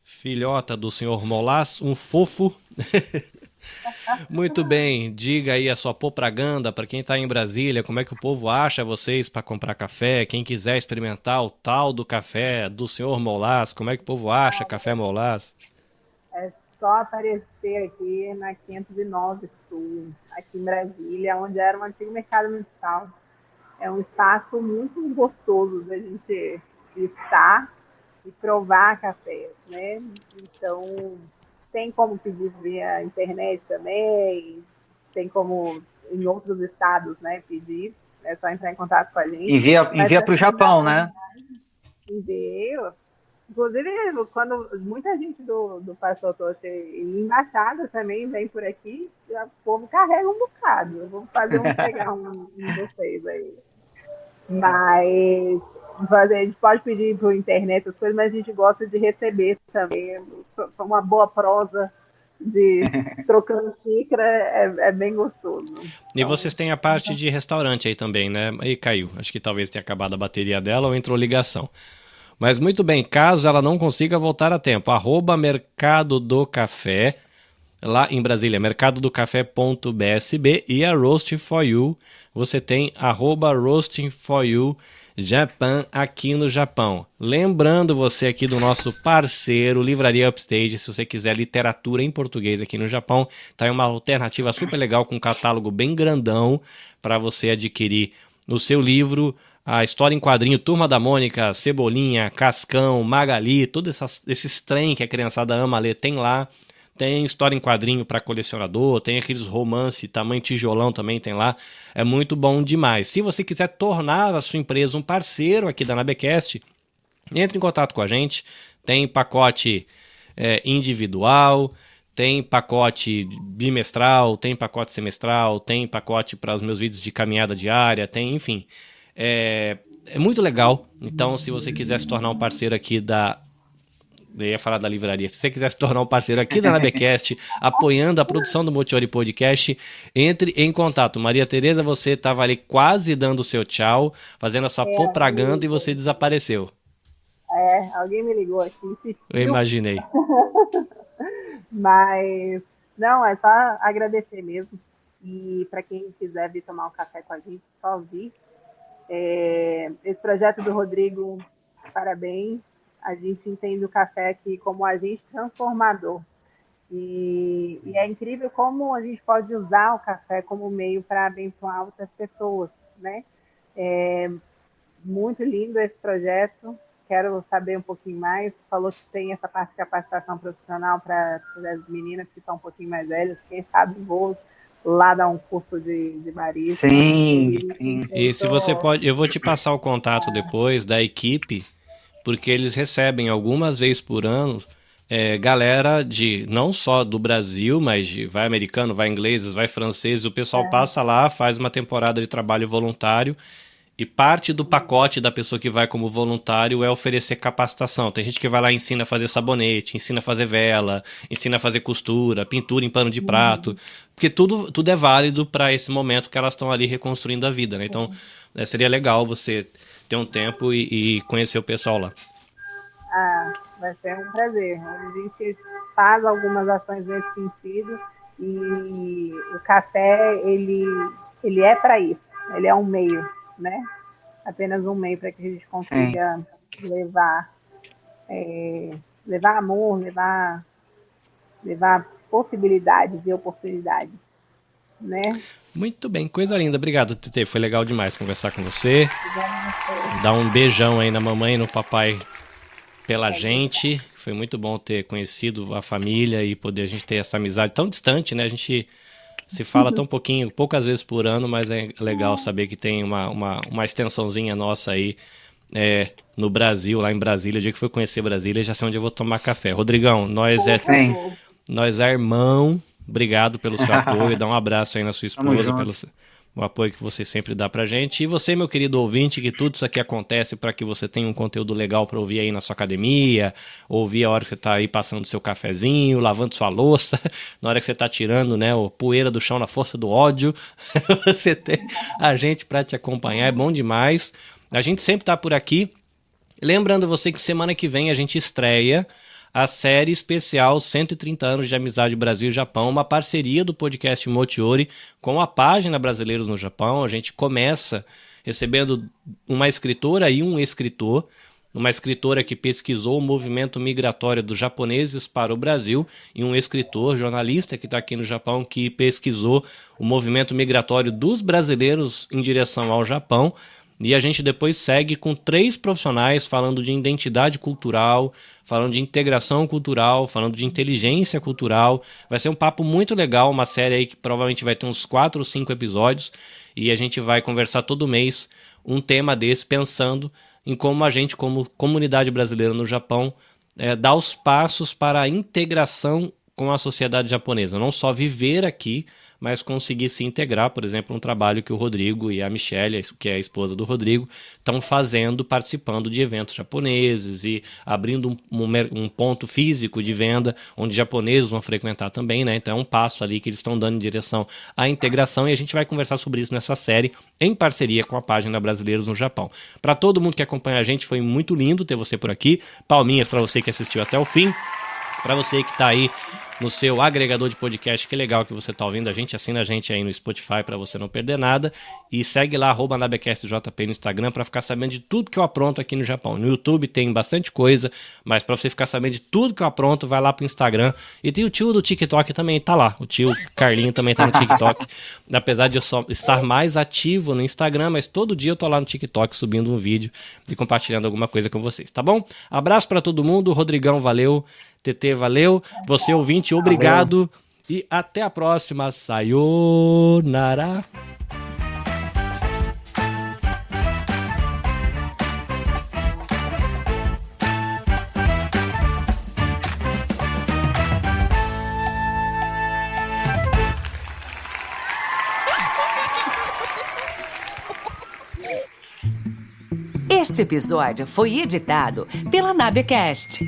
filhota do senhor Molas, um fofo. Muito bem, diga aí a sua propaganda para quem está em Brasília, como é que o povo acha vocês para comprar café, quem quiser experimentar o tal do café do senhor Molas, como é que o povo acha café Molas? É só aparecer aqui na 509 Sul, aqui em Brasília, onde era um antigo mercado municipal. É um espaço muito gostoso da gente estar e provar cafés, né? Então, tem como pedir via internet também, tem como em outros estados, né, pedir. É só entrar em contato com a gente. Envia para o Japão, né? Envio. Inclusive, quando muita gente do Pastor Toche e embaixada também vem por aqui, o povo carrega um bocado. Eu vou pegar um de vocês aí. Mas a gente pode pedir por internet as coisas, mas a gente gosta de receber também. Uma boa prosa de trocando xícara é bem gostoso. E vocês têm a parte de restaurante aí também, né? Aí caiu. Acho que talvez tenha acabado a bateria dela ou entrou ligação. Mas muito bem, caso ela não consiga voltar a tempo, @Mercado do Café, lá em Brasília, mercadodocafé.bsb, e a Roasting for You, você tem @Roasting for You Japan aqui no Japão. Lembrando você aqui do nosso parceiro, Livraria Upstage, se você quiser literatura em português aqui no Japão, tá aí uma alternativa super legal com um catálogo bem grandão para você adquirir o seu livro. A história em quadrinho, Turma da Mônica, Cebolinha, Cascão, Magali, todos esses trem que a criançada ama ler, tem lá. Tem história em quadrinho para colecionador, tem aqueles romance tamanho tijolão também tem lá. É muito bom demais. Se você quiser tornar a sua empresa um parceiro aqui da Nabecast, entre em contato com a gente. Tem pacote individual, tem pacote bimestral, tem pacote semestral, tem pacote para os meus vídeos de caminhada diária, tem, enfim... É muito legal. Então, se você quiser se tornar um parceiro aqui eu ia falar da livraria. Se você quiser se tornar um parceiro aqui da Nabecast, apoiando a produção do Mochiori Podcast, entre em contato. Maria Tereza, você estava ali quase dando o seu tchau, fazendo a sua propaganda e você desapareceu. Alguém me ligou aqui, insistiu. Eu imaginei. Mas, não, é só agradecer mesmo. E para quem quiser vir tomar um café com a gente, só vir. Esse projeto do Rodrigo, parabéns. A gente entende o café aqui como agente transformador. E é incrível como a gente pode usar o café como meio para abençoar outras pessoas, né? Muito lindo esse projeto. Quero saber um pouquinho mais. Falou que tem essa parte de capacitação profissional para as meninas que estão um pouquinho mais velhas. Quem sabe vou lá dar um curso de barista. Sim. E se você pode, eu vou te passar o contato depois da equipe porque eles recebem algumas vezes por ano galera de não só do Brasil, mas vai americano, vai inglês, vai francês, o pessoal passa lá, faz uma temporada de trabalho voluntário e parte do pacote da pessoa que vai como voluntário é oferecer capacitação. Tem gente que vai lá e ensina a fazer sabonete, ensina a fazer vela, ensina a fazer costura, pintura em pano de prato, porque tudo é válido para esse momento que elas estão ali reconstruindo a vida, né? Então, seria legal você ter um tempo e conhecer o pessoal lá. Vai ser um prazer. A gente faz algumas ações nesse sentido e o café, ele é para isso. Ele é um meio, né? Apenas um meio para que a gente consiga levar amor, levar possibilidades e oportunidades, né? Muito bem, coisa linda. Obrigado, Tetê. Foi legal demais conversar com você. Dar um beijão aí na mamãe e no papai pela gente. Foi muito bom ter conhecido a família e poder a gente ter essa amizade tão distante, né? A gente se fala tão poucas vezes por ano, mas é legal saber que tem uma extensãozinha nossa aí no Brasil, lá em Brasília. O dia que for conhecer Brasília, já sei onde eu vou tomar café. Rodrigão, nós é irmão. Obrigado pelo seu apoio. Dá um abraço aí na sua esposa, pelo o apoio que você sempre dá pra gente. E você, meu querido ouvinte, que tudo isso aqui acontece para que você tenha um conteúdo legal para ouvir aí na sua academia, ouvir a hora que você tá aí passando seu cafezinho, lavando sua louça, na hora que você tá tirando, né, o poeira do chão na força do ódio. Você tem a gente para te acompanhar, é bom demais. A gente sempre tá por aqui. Lembrando você que semana que vem a gente estreia a série especial 130 anos de amizade Brasil e Japão, uma parceria do podcast Mochiori com a página Brasileiros no Japão. A gente começa recebendo uma escritora e um escritor, uma escritora que pesquisou o movimento migratório dos japoneses para o Brasil e um escritor, jornalista que está aqui no Japão, que pesquisou o movimento migratório dos brasileiros em direção ao Japão. E a gente depois segue com 3 profissionais falando de identidade cultural, falando de integração cultural, falando de inteligência cultural. Vai ser um papo muito legal, uma série aí que provavelmente vai ter uns 4 ou 5 episódios. E a gente vai conversar todo mês um tema desse, pensando em como a gente, como comunidade brasileira no Japão, dá os passos para a integração com a sociedade japonesa. Não só viver aqui, mas conseguir se integrar, por exemplo, um trabalho que o Rodrigo e a Michelle, que é a esposa do Rodrigo, estão fazendo, participando de eventos japoneses e abrindo um ponto físico de venda, onde japoneses vão frequentar também, né? Então é um passo ali que eles estão dando em direção à integração e a gente vai conversar sobre isso nessa série, em parceria com a página Brasileiros no Japão. Para todo mundo que acompanha a gente, foi muito lindo ter você por aqui. Palminhas para você que assistiu até o fim. Para você que está aí no seu agregador de podcast, que legal que você está ouvindo a gente, assina a gente aí no Spotify para você não perder nada e segue lá @nabecastjp no Instagram para ficar sabendo de tudo que eu apronto aqui no Japão. No YouTube tem bastante coisa, mas para você ficar sabendo de tudo que eu apronto, vai lá pro Instagram. E tem o tio do TikTok também, tá lá. O tio Carlinho também tá no TikTok. Apesar de eu só estar mais ativo no Instagram, mas todo dia eu tô lá no TikTok subindo um vídeo e compartilhando alguma coisa com vocês, tá bom? Abraço para todo mundo, Rodrigão, valeu. TT, valeu. Você, ouvinte, obrigado. Valeu. E até a próxima. Sayonara. Este episódio foi editado pela Nabecast.